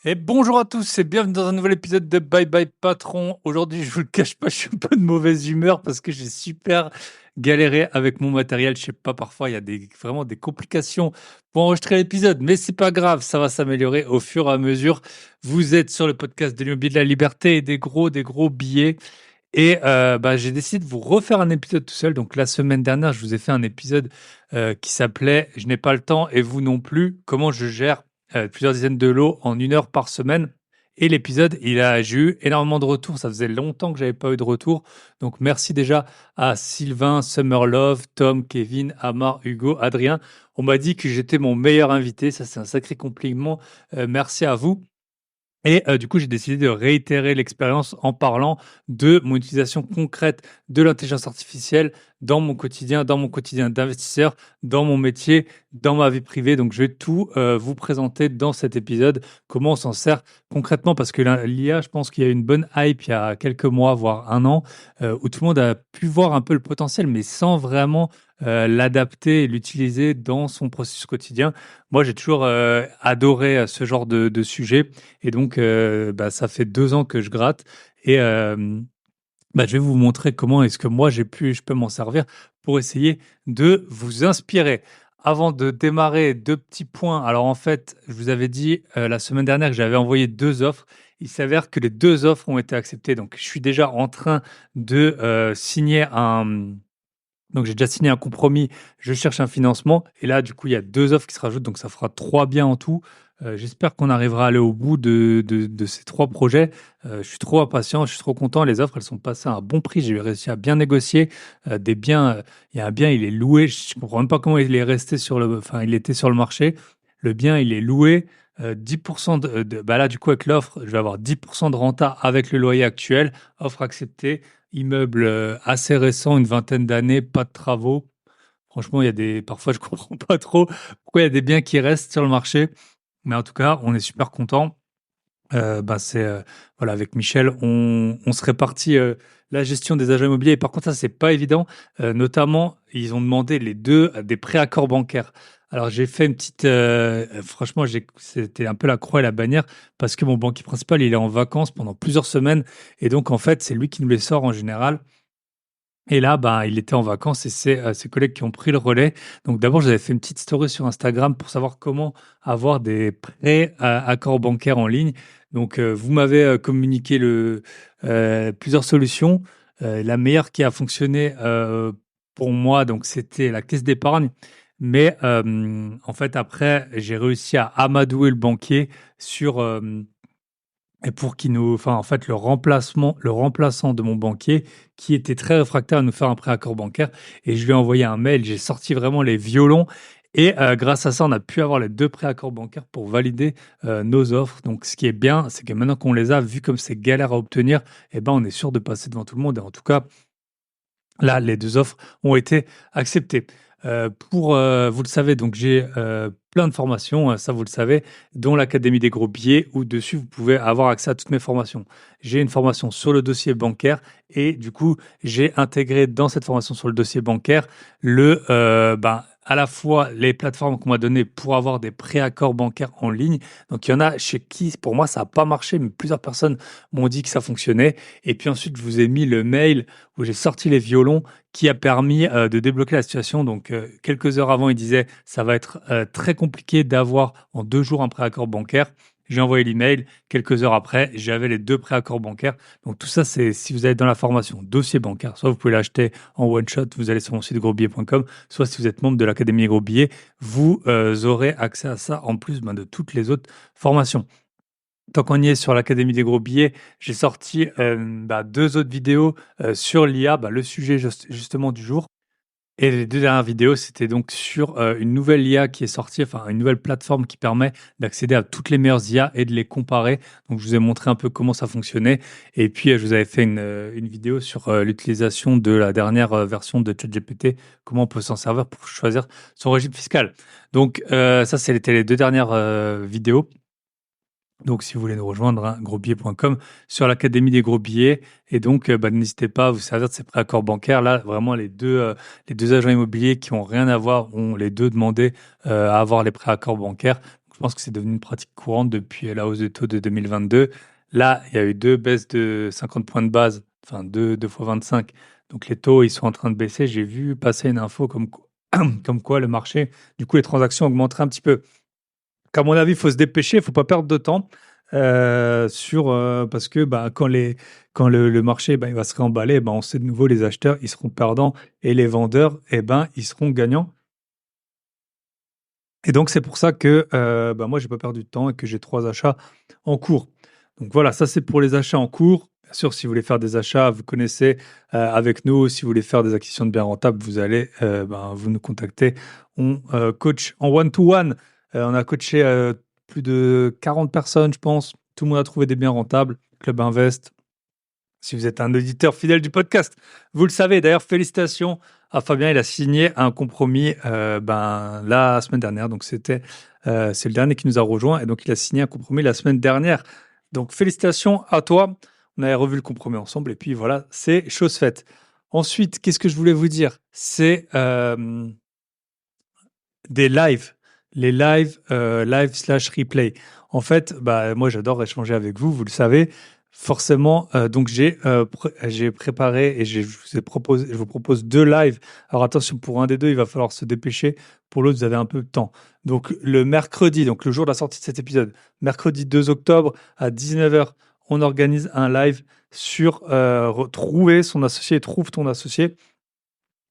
Et bonjour à tous et bienvenue dans un nouvel épisode de Bye Bye Patron. Aujourd'hui, je vous le cache pas, je suis un peu de mauvaise humeur parce que j'ai super galéré avec mon matériel. Je sais pas, parfois il y a vraiment des complications pour enregistrer l'épisode, mais c'est pas grave, ça va s'améliorer au fur et à mesure. Vous êtes sur le podcast de l'immobilier de la liberté et des gros billets. Et j'ai décidé de vous refaire un épisode tout seul. Donc la semaine dernière, je vous ai fait un épisode qui s'appelait «Je n'ai pas le temps et vous non plus. Comment je gère plusieurs dizaines de lots en 1 heure par semaine». Et l'épisode, j'ai eu énormément de retours. Ça faisait longtemps que j'avais pas eu de retour. Donc merci déjà à Sylvain, Summerlove, Tom, Kevin, Amar, Hugo, Adrien. On m'a dit que j'étais mon meilleur invité. Ça, c'est un sacré compliment. Merci à vous. Et du coup, j'ai décidé de réitérer l'expérience en parlant de mon utilisation concrète de l'intelligence artificielle dans mon quotidien d'investisseur, dans mon métier, dans ma vie privée. Donc, je vais tout vous présenter dans cet épisode, comment on s'en sert concrètement, parce que l'IA, je pense qu'il y a eu une bonne hype il y a quelques mois, voire un an, où tout le monde a pu voir un peu le potentiel, mais sans vraiment l'adapter et l'utiliser dans son processus quotidien. Moi, j'ai toujours adoré ce genre de sujet. Et donc, ça fait 2 ans que je gratte et je vais vous montrer comment est-ce que moi je peux m'en servir pour essayer de vous inspirer. Avant de démarrer, 2 petits points. Alors en fait, je vous avais dit, la semaine dernière que j'avais envoyé 2 offres. Il s'avère que les 2 offres ont été acceptées. Donc je suis déjà en train de, signer un donc j'ai déjà signé un compromis, je cherche un financement et là, du coup, il y a 2 offres qui se rajoutent, donc ça fera 3 biens en tout. J'espère qu'on arrivera à aller au bout de ces 3 projets. Je suis trop impatient, je suis trop content. Les offres, elles sont passées à un bon prix. J'ai réussi à bien négocier, des biens, il y a un bien, il est loué. Je comprends même pas comment il est resté il était sur le marché. Le bien, il est loué, 10 là, du coup, avec l'offre, je vais avoir 10 de renta avec le loyer actuel. Offre acceptée. Immeuble, assez récent, une vingtaine d'années, pas de travaux. Franchement, il y a parfois, je comprends pas trop pourquoi il y a des biens qui restent sur le marché. Mais en tout cas, on est super content. Voilà, avec Michel, on se répartit, la gestion des agents immobiliers. Et par contre, ça, c'est pas évident. Notamment, ils ont demandé les 2 des pré-accords bancaires. Alors, j'ai fait une petite, franchement, c'était un peu la croix et la bannière parce que mon banquier principal, il est en vacances pendant plusieurs semaines et donc en fait, c'est lui qui nous les sort en général. Et là, il était en vacances et c'est, ses collègues qui ont pris le relais. Donc d'abord, j'avais fait une petite story sur Instagram pour savoir comment avoir des prêts à accords bancaires en ligne. Donc, vous m'avez, communiqué plusieurs solutions. La meilleure qui a fonctionné, pour moi, donc c'était la caisse d'épargne. Mais, en fait, après, j'ai réussi à amadouer le banquier sur, et pour qu'il nous en fait, le remplaçant de mon banquier qui était très réfractaire à nous faire un prêt-accord bancaire et je lui ai envoyé un mail, j'ai sorti vraiment les violons et grâce à ça, on a pu avoir les 2 prêts-accords bancaires pour valider, nos offres. Donc ce qui est bien, c'est que maintenant qu'on les a, vu comme c'est galère à obtenir on est sûr de passer devant tout le monde et en tout cas, là, les 2 offres ont été acceptées. Vous le savez, donc j'ai, plein de formations, ça vous le savez, dont l'Académie des gros billets où dessus vous pouvez avoir accès à toutes mes formations. J'ai une formation sur le dossier bancaire et du coup, j'ai intégré dans cette formation sur le dossier bancaire à la fois les plateformes qu'on m'a données pour avoir des préaccords bancaires en ligne. Donc il y en a chez qui, pour moi, ça a pas marché, mais plusieurs personnes m'ont dit que ça fonctionnait et puis ensuite, je vous ai mis le mail où j'ai sorti les violons qui a permis, de débloquer la situation. Donc, quelques heures avant, il disait: «Ça va être, très compliqué d'avoir en 2 jours un préaccord bancaire». J'ai envoyé l'email. Quelques heures après, j'avais les 2 préaccords bancaires. Donc tout ça, c'est si vous êtes dans la formation dossier bancaire, soit vous pouvez l'acheter en one shot, vous allez sur mon site grosbillet.com, soit si vous êtes membre de l'Académie des gros billets, vous, aurez accès à ça en plus, de toutes les autres formations. Tant qu'on y est sur l'Académie des gros billets, j'ai sorti, 2 autres vidéos, sur l'IA, le sujet justement du jour et les 2 dernières vidéos, c'était donc sur, une nouvelle IA qui est sortie, enfin une nouvelle plateforme qui permet d'accéder à toutes les meilleures IA et de les comparer. Donc je vous ai montré un peu comment ça fonctionnait et puis, je vous avais fait une vidéo sur, l'utilisation de la dernière, version de ChatGPT, comment on peut s'en servir pour choisir son régime fiscal. Donc, ça, c'était les 2 dernières, vidéos. Donc, si vous voulez nous rejoindre, hein, grosbillet.com sur l'Académie des gros billets. Et donc, n'hésitez pas à vous servir de ces prêts-accords bancaires. Là, vraiment, les deux agents immobiliers qui ont rien à voir ont les deux demandé à avoir les prêts-accords bancaires. Je pense que c'est devenu une pratique courante depuis la hausse des taux de 2022. Là, il y a eu 2 baisses de 50 points de base, enfin 2 fois 25. Donc les taux, ils sont en train de baisser. J'ai vu passer une info comme quoi le marché, du coup, les transactions augmenteraient un petit peu. À mon avis, il faut se dépêcher, il faut pas perdre de temps parce que quand le marché il va se réemballer, on sait de nouveau les acheteurs ils seront perdants et les vendeurs ils seront gagnants. Et donc c'est pour ça que moi j'ai pas perdu de temps et que j'ai 3 achats en cours. Donc voilà, ça c'est pour les achats en cours. Bien sûr, si vous voulez faire des achats, vous connaissez avec nous. Si vous voulez faire des acquisitions de biens rentables, vous allez vous nous contacter. On coach en one-to-one. On a coaché plus de 40 personnes, je pense. Tout le monde a trouvé des biens rentables. Club Invest, si vous êtes un auditeur fidèle du podcast, vous le savez. D'ailleurs, félicitations à Fabien. Il a signé un compromis la semaine dernière. Donc, c'est le dernier qui nous a rejoint. Et donc, il a signé un compromis la semaine dernière. Donc, félicitations à toi. On avait revu le compromis ensemble. Et puis, voilà, c'est chose faite. Ensuite, qu'est-ce que je voulais vous dire? C'est des lives. Les live/replay. En fait, moi, j'adore échanger avec vous. Vous le savez. Forcément, donc j'ai préparé et je vous propose 2 lives. Alors attention, pour un des 2, il va falloir se dépêcher. Pour l'autre, vous avez un peu de temps. Donc le mercredi, donc le jour de la sortie de cet épisode, mercredi 2 octobre à 19h, on organise un live sur trouver son associé, trouve ton associé.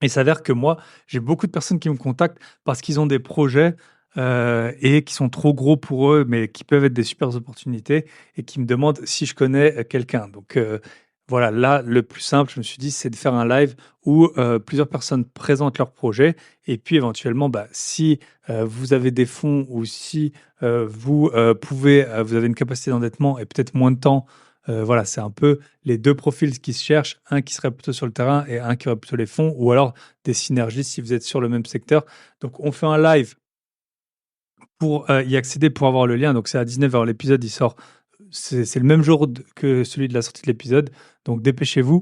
Il s'avère que moi, j'ai beaucoup de personnes qui me contactent parce qu'ils ont des projets et qui sont trop gros pour eux, mais qui peuvent être des super opportunités et qui me demandent si je connais quelqu'un. Donc voilà, là, le plus simple, je me suis dit, c'est de faire un live où plusieurs personnes présentent leur projet et puis éventuellement, si vous avez des fonds ou si vous avez une capacité d'endettement et peut-être moins de temps. Voilà, c'est un peu les 2 profils qui se cherchent, un qui serait plutôt sur le terrain et un qui aurait plutôt les fonds, ou alors des synergies si vous êtes sur le même secteur. Donc on fait un live pour y accéder, pour avoir le lien. Donc c'est à 19h, l'épisode il sort, c'est le même jour que celui de la sortie de l'épisode, donc dépêchez-vous.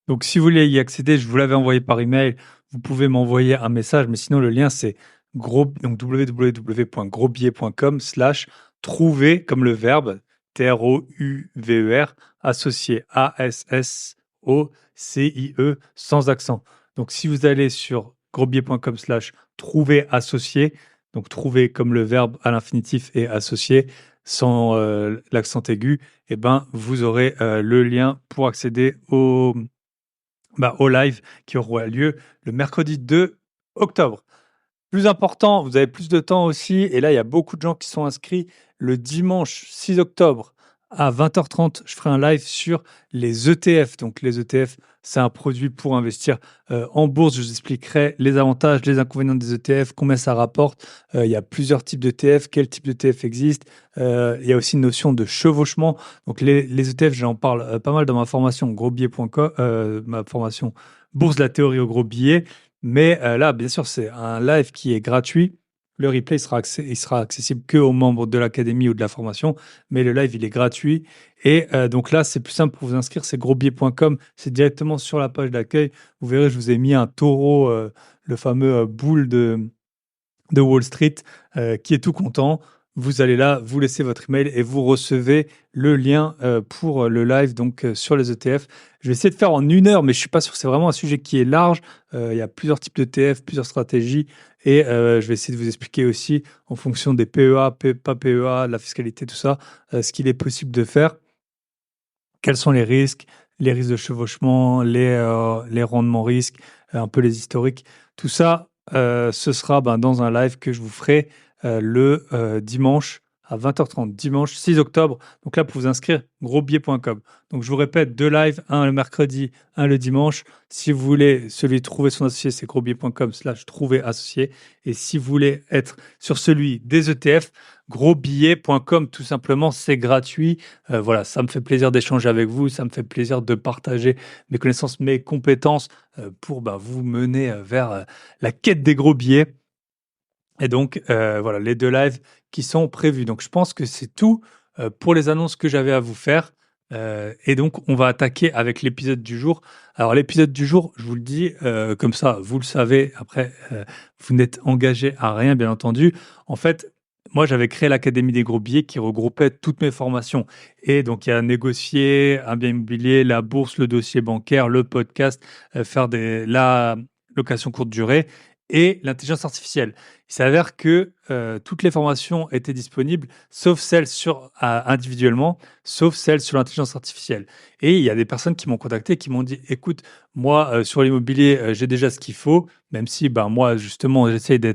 Donc si vous voulez y accéder, je vous l'avais envoyé par email, vous pouvez m'envoyer un message, mais sinon le lien c'est www.grosbillet.com/trouver comme le verbe TROUVER associé ASSOCIE sans accent. Donc si vous allez sur grosbillet.com/trouver associé, donc trouver comme le verbe à l'infinitif et associé sans l'accent aigu, vous aurez le lien pour accéder au live qui aura lieu le mercredi 2 octobre. Plus important, vous avez plus de temps aussi, et là, il y a beaucoup de gens qui sont inscrits. Le dimanche 6 octobre à 20h30, je ferai un live sur les ETF. Donc, les ETF, c'est un produit pour investir en bourse. Je vous expliquerai les avantages, les inconvénients des ETF, combien ça rapporte. Il y a plusieurs types d'ETF, quel type d'ETF existe. Il y a aussi une notion de chevauchement. Donc, les ETF, j'en parle pas mal dans ma formation grosbillet.com, ma formation Bourse de la théorie au gros billet. Mais là, bien sûr, c'est un live qui est gratuit. Le replay il sera accessible que aux membres de l'académie ou de la formation, mais le live, il est gratuit. Et donc là, c'est plus simple pour vous inscrire, c'est grosbillet.com. C'est directement sur la page d'accueil. Vous verrez, je vous ai mis un taureau, le fameux boule de Wall Street, qui est tout content. Vous allez là, vous laissez votre email et vous recevez le lien pour le live donc sur les ETF. Je vais essayer de faire en 1 heure, mais je suis pas sûr. C'est vraiment un sujet qui est large. Il y a plusieurs types d'ETF, plusieurs stratégies, et je vais essayer de vous expliquer aussi en fonction des PEA, pas PEA, la fiscalité, tout ça, ce qu'il est possible de faire. Quels sont les risques de chevauchement, les rendements risques, un peu les historiques. Tout ça, ce sera dans un live que je vous ferai le dimanche à 20h30, dimanche 6 octobre. Donc là, pour vous inscrire, grosbillet.com. Donc je vous répète, 2 lives, un le mercredi, un le dimanche. Si vous voulez celui de trouver son associé, c'est grosbillet.com/trouver associé. Et si vous voulez être sur celui des ETF, grosbillet.com, tout simplement, c'est gratuit. Voilà, ça me fait plaisir d'échanger avec vous, ça me fait plaisir de partager mes connaissances, mes compétences pour vous mener vers la quête des gros billets. Et donc, voilà, les 2 lives qui sont prévus. Donc, je pense que c'est tout pour les annonces que j'avais à vous faire. Et donc, on va attaquer avec l'épisode du jour. Alors, l'épisode du jour, je vous le dis, comme ça, vous le savez. Après, vous n'êtes engagé à rien, bien entendu. En fait, moi, j'avais créé l'Académie des gros billets qui regroupait toutes mes formations. Et donc, il y a négocier un bien immobilier, la bourse, le dossier bancaire, le podcast, faire la location courte durée et l'intelligence artificielle. Il s'avère que toutes les formations étaient disponibles, sauf celles individuellement, sauf celles sur l'intelligence artificielle. Et il y a des personnes qui m'ont contacté, qui m'ont dit, écoute, moi, sur l'immobilier, j'ai déjà ce qu'il faut, même si ben, moi, justement, j'essaye de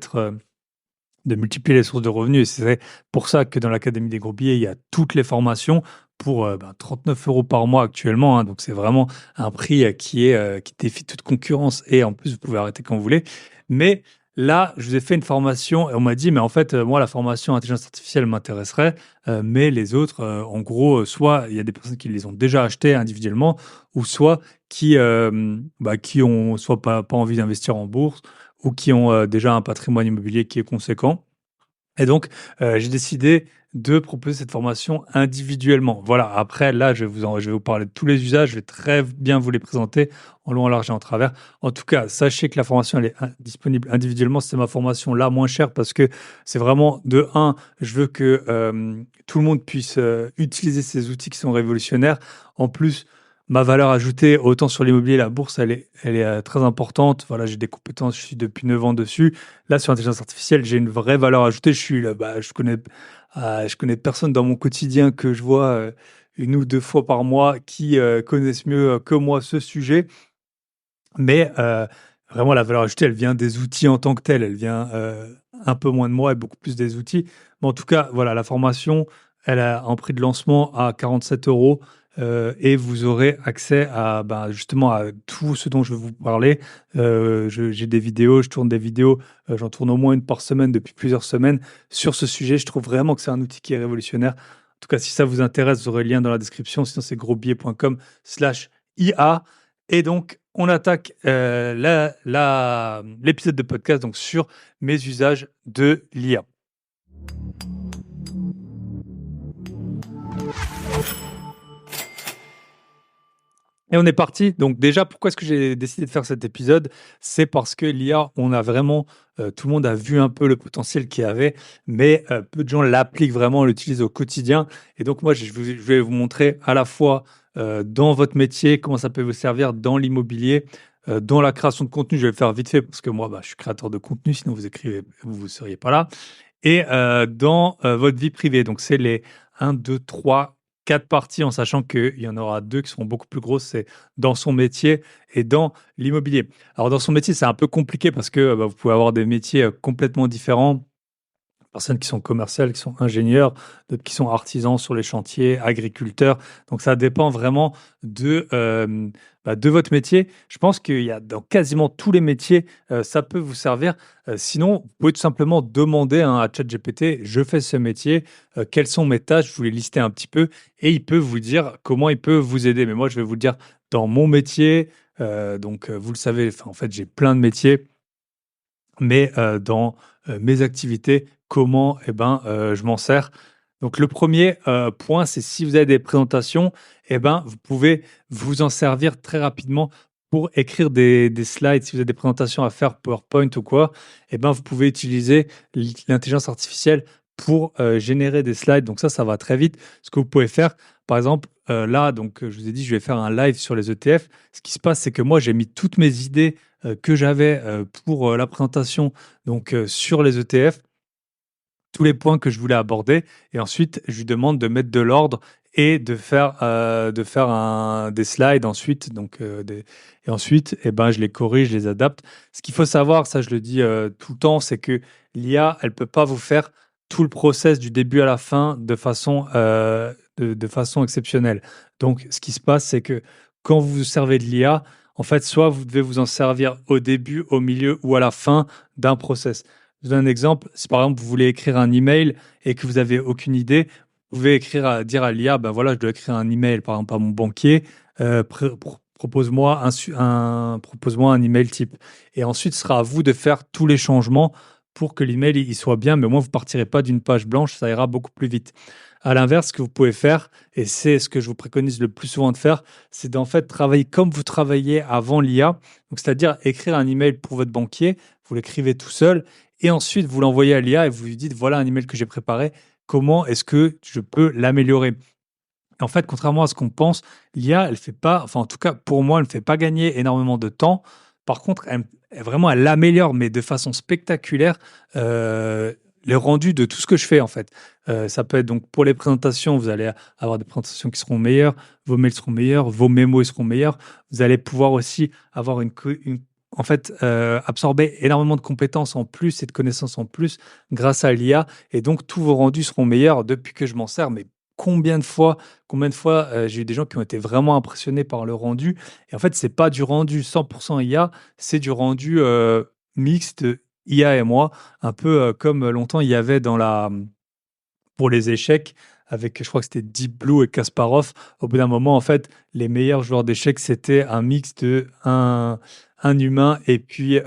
multiplier les sources de revenus. Et c'est pour ça que dans l'Académie des gros billets, il y a toutes les formations pour 39 € par mois actuellement, hein. Donc, c'est vraiment un prix qui défie toute concurrence. Et en plus, vous pouvez arrêter quand vous voulez. Mais là, je vous ai fait une formation et on m'a dit, mais en fait, moi, la formation intelligence artificielle m'intéresserait, mais les autres, en gros, soit il y a des personnes qui les ont déjà achetées individuellement, ou soit qui ont soit pas envie d'investir en bourse, ou qui ont déjà un patrimoine immobilier qui est conséquent. Et donc, j'ai décidé de proposer cette formation individuellement. Voilà, après, là, je vais vous parler de tous les usages, je vais très bien vous les présenter en long, en large et en travers. En tout cas, sachez que la formation, elle est disponible individuellement. C'est ma formation la moins chère parce que c'est vraiment de un, je veux que tout le monde puisse utiliser ces outils qui sont révolutionnaires. En plus, ma valeur ajoutée, autant sur l'immobilier, la bourse, elle est très importante. Voilà, j'ai des compétences, je suis depuis 9 ans dessus. Là, sur l'intelligence artificielle, j'ai une vraie valeur ajoutée. Je suis là, je connais personne dans mon quotidien que je vois une ou deux fois par mois qui connaissent mieux que moi ce sujet. Mais vraiment, la valeur ajoutée, elle vient des outils en tant que tels. Elle vient un peu moins de moi et beaucoup plus des outils. Mais en tout cas, voilà, la formation, elle a un prix de lancement à 47 € et vous aurez accès justement à tout ce dont je vais vous parler. J'ai des vidéos, je tourne des vidéos, j'en tourne au moins une par semaine depuis plusieurs semaines sur ce sujet. Je trouve vraiment que c'est un outil qui est révolutionnaire. En tout cas, si ça vous intéresse, vous aurez le lien dans la description. Sinon, c'est grosbillet.com/IA. Et donc, on attaque l'épisode de podcast donc, sur mes usages de l'IA. Et on est parti. Donc déjà, pourquoi est-ce que j'ai décidé de faire cet épisode? C'est parce que l'IA, on a vraiment, tout le monde a vu un peu le potentiel qu'il y avait, mais peu de gens l'appliquent vraiment, l'utilisent au quotidien. Et donc moi, je vais vous montrer à la fois dans votre métier, comment ça peut vous servir dans l'immobilier, dans la création de contenu. Je vais le faire vite fait parce que moi, je suis créateur de contenu, sinon vous ne seriez pas là. Et dans votre vie privée. Donc c'est les 1, 2, 3, 4 parties, en sachant qu'il y en aura 2 qui seront beaucoup plus grosses, c'est dans son métier et dans l'immobilier. Alors dans son métier, c'est un peu compliqué parce que, vous pouvez avoir des métiers, complètement différents. Personnes qui sont commerciales, qui sont ingénieurs, d'autres qui sont artisans sur les chantiers, agriculteurs. Donc ça dépend vraiment de votre métier. Je pense qu'il y a dans quasiment tous les métiers, ça peut vous servir. Sinon, vous pouvez tout simplement demander, hein, à ChatGPT: «Je fais ce métier, quelles sont mes tâches?» Je vous les lister un petit peu et il peut vous dire comment il peut vous aider. Mais moi, je vais vous le dire dans mon métier, vous le savez, enfin, en fait, j'ai plein de métiers, mais dans mes activités, comment je m'en sers. Donc le premier point, c'est si vous avez des présentations, vous pouvez vous en servir très rapidement pour écrire des slides. Si vous avez des présentations à faire, PowerPoint ou quoi, vous pouvez utiliser l'intelligence artificielle pour générer des slides. Donc ça va très vite. Ce que vous pouvez faire, par exemple, là, je vous ai dit, je vais faire un live sur les ETF. Ce qui se passe, c'est que moi, j'ai mis toutes mes idées que j'avais pour la présentation sur les ETF, tous les points que je voulais aborder. Et ensuite, je lui demande de mettre de l'ordre et de faire des slides ensuite. Et ensuite, je les corrige, je les adapte. Ce qu'il faut savoir, ça je le dis tout le temps, c'est que l'IA, elle peut pas vous faire tout le process du début à la fin de façon exceptionnelle. Donc, ce qui se passe, c'est que quand vous vous servez de l'IA, en fait, soit vous devez vous en servir au début, au milieu ou à la fin d'un process. Je vous donne un exemple. Si par exemple, vous voulez écrire un email et que vous n'avez aucune idée, vous pouvez dire à l'IA: voilà, je dois écrire un email, par exemple, à mon banquier, propose-moi propose-moi un email type. Et ensuite, ce sera à vous de faire tous les changements pour que l'email il soit bien, mais au moins, vous ne partirez pas d'une page blanche, ça ira beaucoup plus vite. À l'inverse, ce que vous pouvez faire, et c'est ce que je vous préconise le plus souvent de faire, c'est d'en fait travailler comme vous travailliez avant l'IA, donc c'est-à-dire écrire un email pour votre banquier, vous l'écrivez tout seul et ensuite vous l'envoyez à l'IA et vous lui dites: «Voilà un email que j'ai préparé, comment est-ce que je peux l'améliorer?» En fait, contrairement à ce qu'on pense, l'IA, elle fait pas, enfin en tout cas pour moi, elle ne fait pas gagner énormément de temps. Par contre, vraiment, elle améliore, mais de façon spectaculaire, les rendus de tout ce que je fais en fait. Ça peut être donc pour les présentations, vous allez avoir des présentations qui seront meilleures, vos mails seront meilleurs, vos mémos seront meilleurs. Vous allez pouvoir aussi avoir en fait, absorber énormément de compétences en plus et de connaissances en plus grâce à l'IA et donc tous vos rendus seront meilleurs depuis que je m'en sers, mais combien de fois j'ai eu des gens qui ont été vraiment impressionnés par le rendu et en fait, c'est pas du rendu 100 IA, c'est du rendu, mixte IA et moi, un peu, comme longtemps il y avait pour les échecs avec, je crois que c'était Deep Blue et Kasparov. Au bout d'un moment, en fait, les meilleurs joueurs d'échecs, c'était un mix de un humain et puis,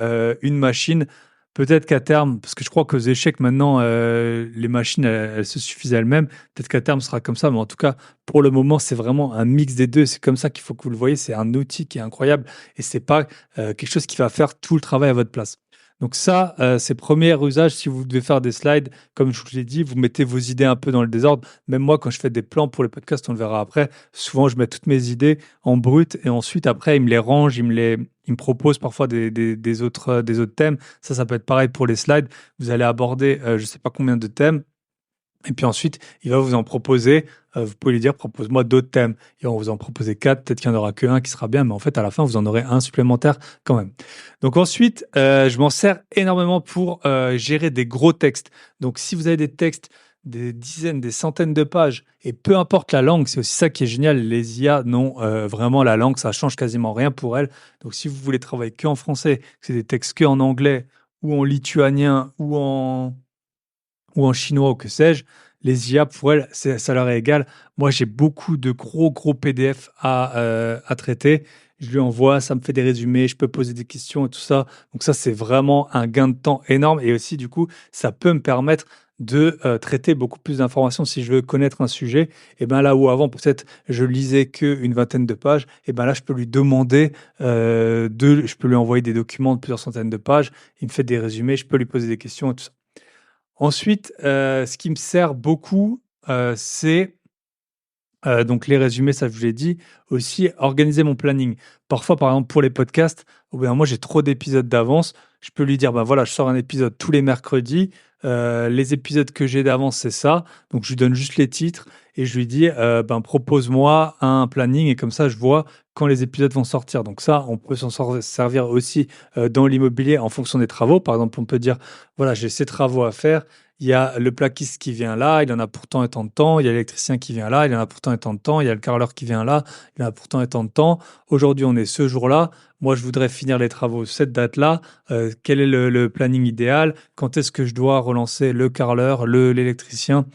une machine. Peut-être qu'à terme, parce que je crois qu'aux échecs maintenant, les machines, elles se suffisent elles-mêmes. Peut-être qu'à terme, ce sera comme ça, mais en tout cas, pour le moment, c'est vraiment un mix des 2. C'est comme ça qu'il faut que vous le voyez. C'est un outil qui est incroyable et c'est pas, quelque chose qui va faire tout le travail à votre place. Donc ça, c'est premier usage si vous devez faire des slides. Comme je vous l'ai dit, vous mettez vos idées un peu dans le désordre. Même moi, quand je fais des plans pour les podcasts, on le verra après, souvent je mets toutes mes idées en brut et ensuite après, il me les range, il me propose parfois des autres thèmes. Ça peut être pareil pour les slides. Vous allez aborder, je ne sais pas combien de thèmes. Et puis ensuite, il va vous en proposer, vous pouvez lui dire: «Propose-moi d'autres thèmes». Il va vous en proposer 4, peut-être qu'il n'y en aura qu'1 qui sera bien, mais en fait, à la fin, vous en aurez un supplémentaire quand même. Donc ensuite, je m'en sers énormément pour, gérer des gros textes. Donc si vous avez des textes, des dizaines, des centaines de pages et peu importe la langue, c'est aussi ça qui est génial, les IA n'ont, vraiment la langue, ça change quasiment rien pour elles. Donc si vous voulez travailler qu'en français, que c'est des textes qu'en anglais ou en lituanien ou en chinois ou que sais-je, les IA pour elles, ça leur est égal. Moi, j'ai beaucoup de gros PDF à traiter. Je lui envoie, ça me fait des résumés, je peux poser des questions et tout ça. Donc ça, c'est vraiment un gain de temps énorme et aussi, du coup, ça peut me permettre de, traiter beaucoup plus d'informations si je veux connaître un sujet et ben, là où avant peut-être je lisais qu'une vingtaine de pages et ben, là, je peux lui demander, je peux lui envoyer des documents de plusieurs centaines de pages. Il me fait des résumés, je peux lui poser des questions et tout ça. Ensuite, ce qui me sert beaucoup, c'est, donc les résumés, ça je vous l'ai dit. Aussi organiser mon planning. Parfois, par exemple, pour les podcasts, au bout d'un moment, j'ai trop d'épisodes d'avance. Je peux lui dire: «Ben, voilà, je sors un épisode tous les mercredis, les épisodes que j'ai d'avance, c'est ça». Donc je lui donne juste les titres et je lui dis: «Ben, propose-moi un planning» et comme ça, je vois quand les épisodes vont sortir. Donc ça, on peut s'en servir aussi, dans l'immobilier en fonction des travaux. Par exemple, on peut dire: «Voilà, j'ai ces travaux à faire, il y a le plaquiste qui vient là, il en a pourtant tant de temps. Il y a l'électricien qui vient là, il en a pourtant tant de temps. Il y a le carreleur qui vient là, il en a pourtant tant de temps. Aujourd'hui, on est ce jour-là. Moi, je voudrais finir les travaux cette date-là. Quel est le planning idéal? Quand est-ce que je dois relancer le carreleur, l'électricien,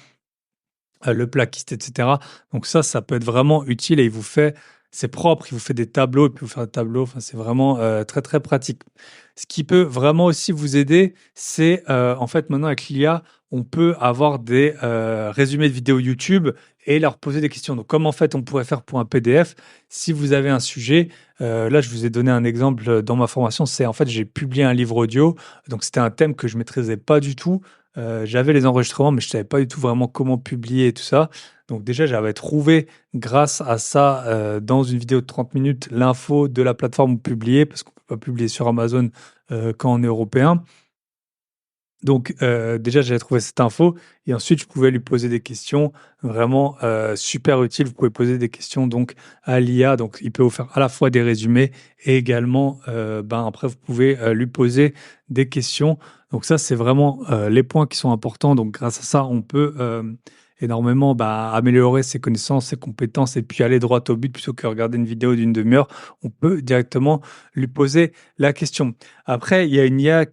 le plaquiste, etc.» Donc ça peut être vraiment utile et c'est propre, il vous fait des tableaux, il peut vous faire des tableaux. Enfin, c'est vraiment très, très pratique. Ce qui peut vraiment aussi vous aider, c'est en fait, maintenant avec l'IA, on peut avoir des résumés de vidéos YouTube et leur poser des questions. Donc, comme en fait, on pourrait faire pour un PDF, si vous avez un sujet, là, je vous ai donné un exemple dans ma formation, c'est en fait, j'ai publié un livre audio. Donc, c'était un thème que je maîtrisais pas du tout. J'avais les enregistrements, mais je savais pas du tout vraiment comment publier et tout ça. Donc déjà, j'avais trouvé grâce à ça, dans une vidéo de 30 minutes, l'info de la plateforme où publier, parce qu'on peut pas publier sur Amazon, quand on est européen. Donc, déjà, j'avais trouvé cette info et ensuite je pouvais lui poser des questions vraiment, super utiles. Vous pouvez poser des questions donc à l'IA, donc il peut vous faire à la fois des résumés et également, ben, après vous pouvez, lui poser des questions. Donc ça, c'est vraiment, les points qui sont importants. Donc grâce à ça, on peut, énormément, bah, améliorer ses connaissances, ses compétences et puis aller droit au but plutôt que regarder une vidéo d'une demi heure. On peut directement lui poser la question. Après, il y a une IA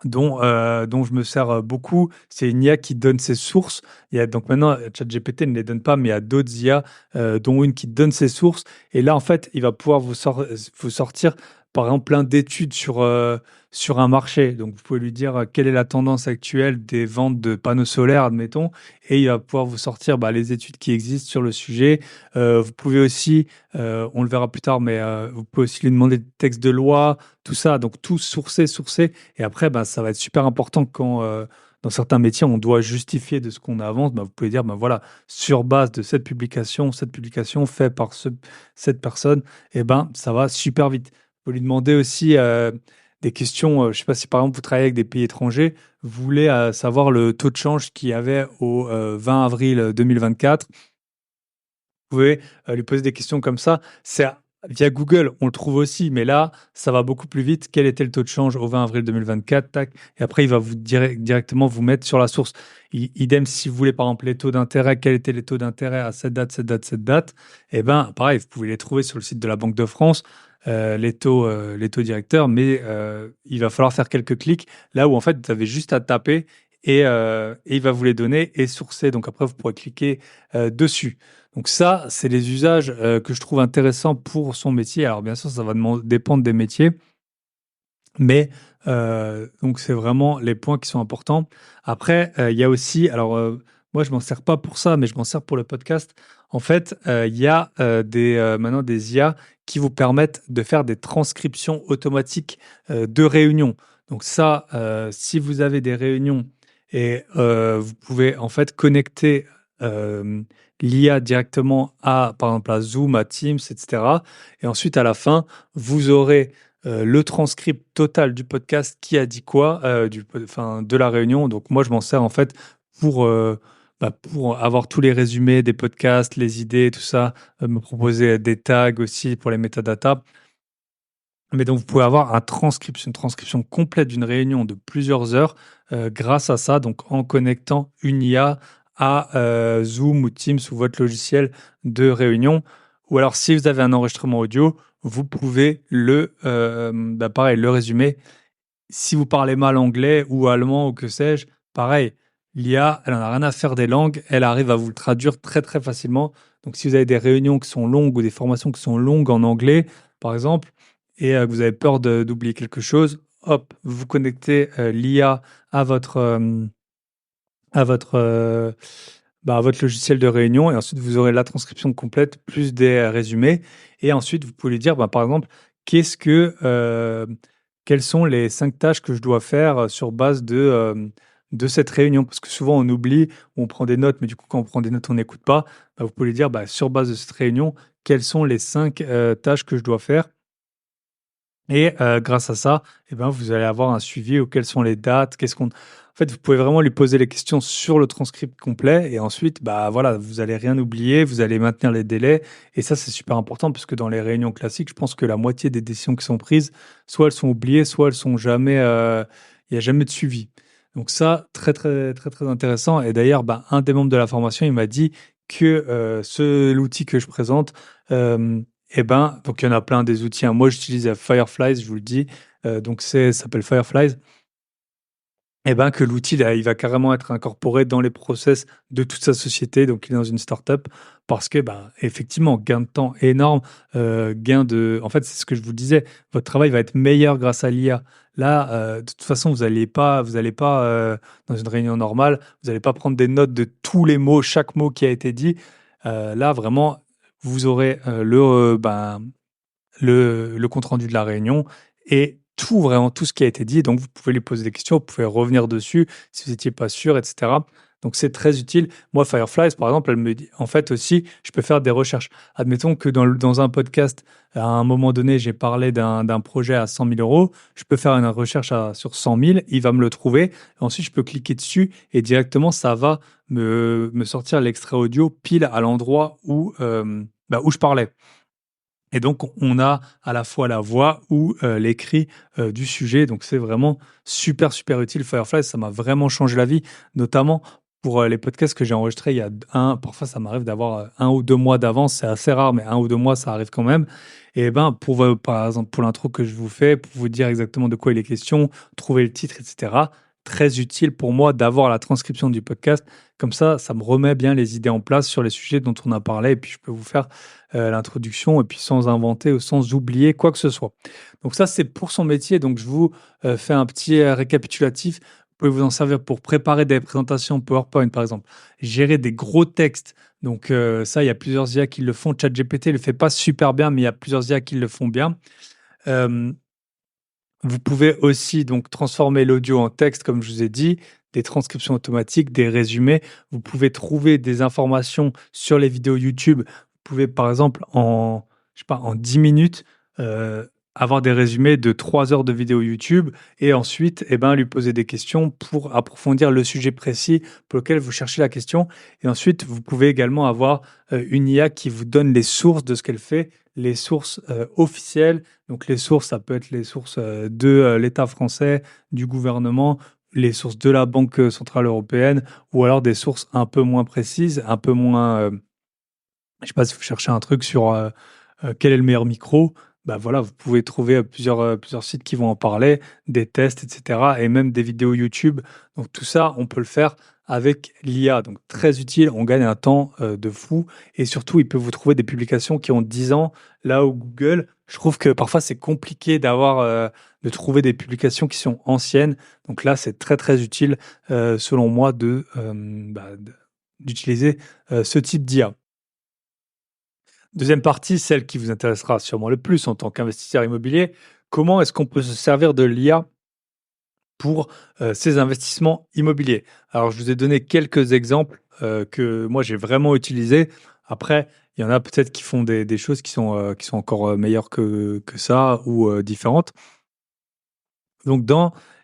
dont je me sers, beaucoup, c'est une IA qui donne ses sources. Il y a donc maintenant, ChatGPT ne les donne pas, mais il y a d'autres IA, dont une qui donne ses sources et là, en fait, il va pouvoir vous sortir, par exemple, plein d'études sur un marché. Donc, vous pouvez lui dire quelle est la tendance actuelle des ventes de panneaux solaires, admettons, et il va pouvoir vous sortir les études qui existent sur le sujet. Vous pouvez aussi, on le verra plus tard, mais vous pouvez aussi lui demander des textes de loi, tout ça. Donc, tout sourcé, sourcé. Et après, ça va être super important quand, dans certains métiers, on doit justifier de ce qu'on avance. Vous pouvez dire, voilà, sur base de cette publication faite par cette personne, ça va super vite. Vous pouvez lui demander aussi des questions. Je ne sais pas si par exemple vous travaillez avec des pays étrangers, vous voulez savoir le taux de change qu'il y avait au 20 avril 2024. Vous pouvez lui poser des questions comme ça. C'est via Google, on le trouve aussi, mais là, ça va beaucoup plus vite. Quel était le taux de change au 20 avril 2024? Tac. Et après, il va vous directement vous mettre sur la source. Idem, si vous voulez, par exemple, les taux d'intérêt, quels étaient les taux d'intérêt à cette date, cette date, cette date, pareil, vous pouvez les trouver sur le site de la Banque de France, les taux directeurs, mais il va falloir faire quelques clics là où, en fait, vous avez juste à taper et il va vous les donner et sourcer. Donc après, vous pourrez cliquer dessus. Donc ça, c'est les usages que je trouve intéressants pour son métier. Alors bien sûr, ça va dépendre des métiers, mais donc c'est vraiment les points qui sont importants. Après, il y a aussi, alors moi je m'en sers pas pour ça, mais je m'en sers pour le podcast. En fait, il y a maintenant des IA qui vous permettent de faire des transcriptions automatiques de réunions. Donc ça, si vous avez des réunions et vous pouvez en fait connecter l'IA directement par exemple, à Zoom, à Teams, etc. Et ensuite, à la fin, vous aurez le transcript total du podcast, qui a dit quoi, de la réunion. Donc moi, je m'en sers en fait pour, pour avoir tous les résumés des podcasts, les idées, tout ça, me proposer des tags aussi pour les métadatas. Mais donc, vous pouvez avoir une transcription complète d'une réunion de plusieurs heures grâce à ça, donc en connectant une IA à Zoom ou Teams ou votre logiciel de réunion. Ou alors, si vous avez un enregistrement audio, vous pouvez pareil, le résumer. Si vous parlez mal anglais ou allemand ou que sais-je, pareil, l'IA, elle n'en a rien à faire des langues, elle arrive à vous le traduire très très facilement. Donc, si vous avez des réunions qui sont longues ou des formations qui sont longues en anglais, par exemple, et que vous avez peur d'oublier quelque chose, hop, vous connectez l'IA à à votre, euh, à votre logiciel de réunion et ensuite vous aurez la transcription complète plus des résumés. Et ensuite, vous pouvez lui dire, par exemple, qu'est-ce que, quelles sont les 5 tâches que je dois faire sur base de cette réunion. Parce que souvent, on oublie, on prend des notes, mais du coup, quand on prend des notes, on n'écoute pas. Vous pouvez lui dire, sur base de cette réunion, quelles sont les 5 tâches que je dois faire. Et grâce à ça, vous allez avoir un suivi, quelles sont les dates, en fait, vous pouvez vraiment lui poser les questions sur le transcript complet et ensuite, voilà, vous allez rien oublier, vous allez maintenir les délais et ça, c'est super important parce que dans les réunions classiques, je pense que la moitié des décisions qui sont prises, soit elles sont oubliées, soit elles sont jamais, il y a jamais de suivi. Donc ça, très, très, très, très intéressant et d'ailleurs, un des membres de la formation, il m'a dit que l'outil que je présente, donc il y en a plein des outils, hein. Moi, j'utilise Fireflies, je vous le dis. Donc ça s'appelle Fireflies. Que l'outil, là, il va carrément être incorporé dans les process de toute sa société. Donc, il est dans une startup parce que, effectivement, gain de temps énorme, en fait, c'est ce que je vous disais. Votre travail va être meilleur grâce à l'IA. Là, de toute façon, vous allez pas dans une réunion normale, vous n'allez pas prendre des notes de tous les mots, chaque mot qui a été dit. Là, vraiment, vous aurez le compte rendu de la réunion et tout, vraiment tout ce qui a été dit. Donc, vous pouvez lui poser des questions, vous pouvez revenir dessus si vous n'étiez pas sûr, etc. Donc, c'est très utile. Moi, Fireflies, par exemple, elle me dit, en fait aussi, je peux faire des recherches. Admettons que dans un podcast, à un moment donné, j'ai parlé d'un projet à 100 000 euros. Je peux faire une recherche sur 100 000, il va me le trouver. Ensuite, je peux cliquer dessus et directement, ça va me sortir l'extrait audio pile à l'endroit où je parlais. Et donc, on a à la fois la voix ou l'écrit du sujet. Donc, c'est vraiment super, super utile. Firefly, ça m'a vraiment changé la vie, notamment pour les podcasts que j'ai enregistrés il y a parfois ça m'arrive d'avoir 1 ou 2 mois d'avance. C'est assez rare, mais 1 ou 2 mois, ça arrive quand même. Et par exemple, pour l'intro que je vous fais, pour vous dire exactement de quoi il est question, trouver le titre, etc., très utile pour moi d'avoir la transcription du podcast. Comme ça me remet bien les idées en place sur les sujets dont on a parlé et puis je peux vous faire, l'introduction et puis sans inventer ou sans oublier quoi que ce soit. Donc ça, c'est pour son métier. Donc je vous, fais un petit, récapitulatif. Vous pouvez vous en servir pour préparer des présentations PowerPoint, par exemple, gérer des gros textes. Donc, ça, il y a plusieurs IA qui le font. ChatGPT le fait pas super bien, mais il y a plusieurs IA qui le font bien. Hem, Vous pouvez aussi donc transformer l'audio en texte, comme je vous ai dit, des transcriptions automatiques, des résumés. Vous pouvez trouver des informations sur les vidéos YouTube. Vous pouvez, par exemple, je sais pas, en 10 minutes, avoir des résumés de 3 heures de vidéos YouTube et ensuite, eh ben, lui poser des questions pour approfondir le sujet précis pour lequel vous cherchez la question. Et ensuite, vous pouvez également avoir, une IA qui vous donne les sources de ce qu'elle fait, les sources, officielles. Donc les sources, ça peut être les sources, de, l'État français, du gouvernement, les sources de la Banque, centrale européenne ou alors des sources un peu moins précises, un peu moins, je sais pas si vous cherchez un truc sur, quel est le meilleur micro? Bah, voilà, vous pouvez trouver, plusieurs sites qui vont en parler, des tests et cetera et même des vidéos YouTube. Donc tout ça, on peut le faire avec l'IA, donc très utile, on gagne un temps, de fou et surtout, il peut vous trouver des publications qui ont 10 ans. Là où Google, je trouve que parfois c'est compliqué de trouver des publications qui sont anciennes. Donc là, c'est très, très utile, selon moi d'utiliser, ce type d'IA. Deuxième partie, celle qui vous intéressera sûrement le plus en tant qu'investisseur immobilier. Comment est-ce qu'on peut se servir de l'IA pour, ses investissements immobiliers? Alors, je vous ai donné quelques exemples, que moi j'ai vraiment utilisés. Après, il y en a peut-être qui font des choses qui sont encore, meilleures que ça ou, différentes. Donc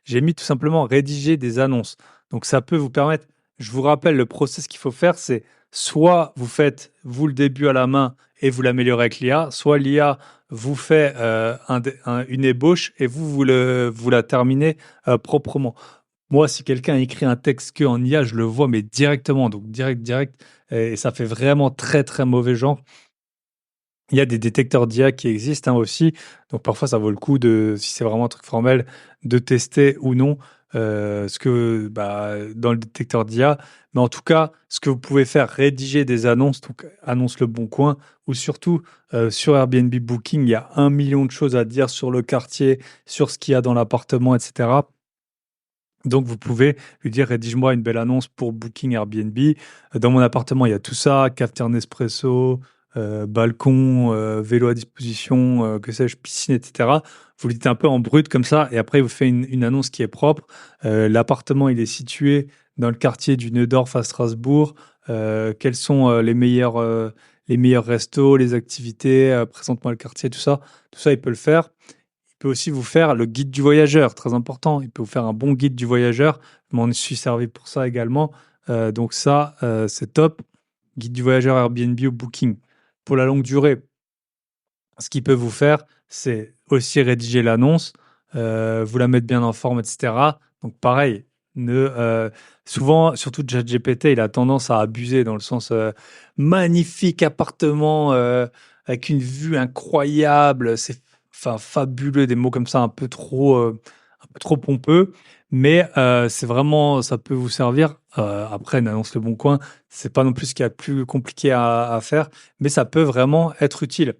j'ai mis tout simplement rédiger des annonces. Donc ça peut vous permettre, je vous rappelle le process qu'il faut faire, c'est soit vous faites vous le début à la main et vous l'améliorez avec l'IA, soit l'IA vous fait, une ébauche et vous la terminez, proprement. Moi, si quelqu'un écrit un texte qu'en IA, je le vois, mais directement, donc direct et ça fait vraiment très, très mauvais genre. Il y a des détecteurs d'IA qui existent, hein, aussi, donc parfois ça vaut le coup de si c'est vraiment un truc formel, de tester ou non, dans le détecteur d'IA. Mais en tout cas, ce que vous pouvez faire, rédiger des annonces, donc annonce Le Bon Coin ou surtout, sur Airbnb Booking, il y a 1 million de choses à dire sur le quartier, sur ce qu'il y a dans l'appartement et cetera. Donc vous pouvez lui dire: «Rédige-moi une belle annonce pour Booking Airbnb. Dans mon appartement, il y a tout ça, cafetière Nespresso, balcon, vélo à disposition, que sais-je, piscine» et cetera. Vous le dites un peu en brut comme ça et après il vous fait une annonce qui est propre. L'appartement, il est situé dans le quartier du Neudorf à Strasbourg. Quels sont, les meilleurs restos, les activités, présente-moi le quartier, tout ça. Tout ça, il peut le faire. Il peut aussi vous faire le guide du voyageur, très important. Il peut vous faire un bon guide du voyageur. Je m'en suis servi pour ça également. Donc ça, c'est top. Guide du voyageur Airbnb ou Booking. Pour la longue durée, ce qu'il peut vous faire, c'est aussi rédiger l'annonce, vous la mettre bien en forme, et cetera. Donc pareil, souvent, surtout ChatGPT, il a tendance à abuser dans le sens, magnifique appartement, avec une vue incroyable, c'est enfin fabuleux, des mots comme ça un peu trop pompeux, mais c'est vraiment ça peut vous servir. Après une annonce Le Bon Coin, c'est pas non plus ce qu'il y a de plus compliqué à faire, mais ça peut vraiment être utile.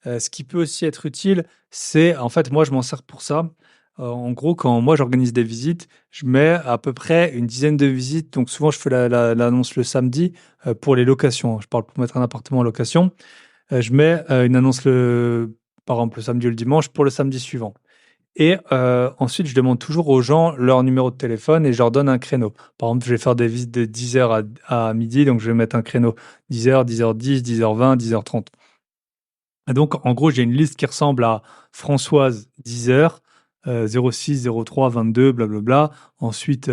Ce qui peut aussi être utile, c'est en fait, moi, je m'en sers pour ça. En gros, quand moi, j'organise des visites, je mets à peu près une dizaine de visites. Donc souvent, je fais l'annonce le samedi, pour les locations. Je parle pour mettre un appartement en location. Je mets, une annonce par exemple, le samedi ou le dimanche pour le samedi suivant et ensuite, je demande toujours aux gens leur numéro de téléphone et je leur donne un créneau. Par exemple, je vais faire des visites de 10 heures à midi, donc je vais mettre un créneau 10 heures, 10h10, 10h20, 10h30. Et donc, en gros, j'ai une liste qui ressemble à Françoise 10 heures, 06, 03, 22, blablabla. Ensuite,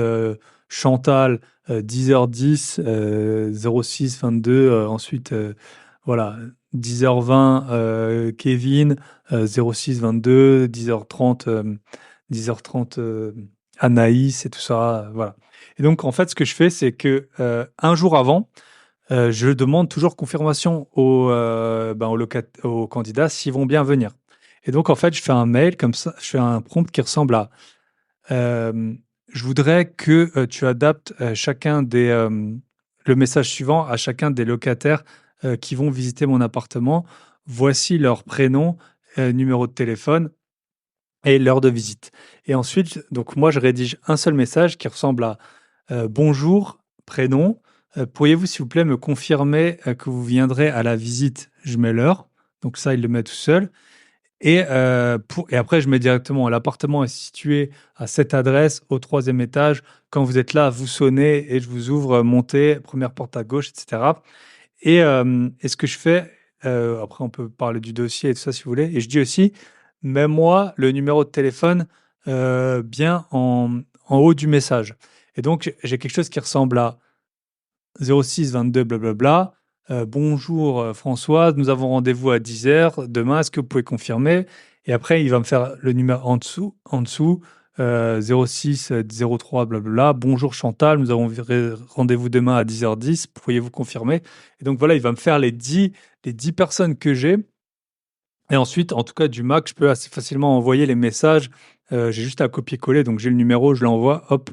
Chantal 10h10, 06, 22. Ensuite, voilà, 10h20, Kevin 06, 22, 10h30, 10h30 Anaïs et tout ça. Voilà. Et donc, en fait, ce que je fais, c'est que un jour avant, je demande toujours confirmation aux candidats s'ils vont bien venir. Et donc en fait, je fais un mail comme ça, je fais un prompt qui ressemble à, hem, je voudrais que tu adaptes le message suivant à chacun des locataires qui vont visiter mon appartement. Voici leur prénom, numéro de téléphone et l'heure de visite. Et ensuite, donc moi, je rédige un seul message qui ressemble à bonjour, prénom. Pourriez-vous, s'il vous plaît, me confirmer que vous viendrez à la visite? Je mets l'heure. Donc ça, il le met tout seul. Et après, je mets directement, l'appartement est situé à cette adresse, au troisième étage. Quand vous êtes là, vous sonnez et je vous ouvre, montez, première porte à gauche, etc. Et ce que je fais, après on peut parler du dossier et tout ça si vous voulez. Et je dis aussi, mets-moi le numéro de téléphone bien en haut du message. Et donc, j'ai quelque chose qui ressemble à 06 22 blablabla. Bonjour Françoise, nous avons rendez-vous à 10 heures demain, est-ce que vous pouvez confirmer? Et après, il va me faire le numéro en dessous 06 03 blablabla. Bonjour Chantal, nous avons rendez-vous demain à 10h10, pourriez-vous confirmer? Et donc voilà, il va me faire les dix personnes que j'ai. Et ensuite, en tout cas, du Mac, je peux assez facilement envoyer les messages. J'ai juste à copier-coller, donc j'ai le numéro, je l'envoie, hop.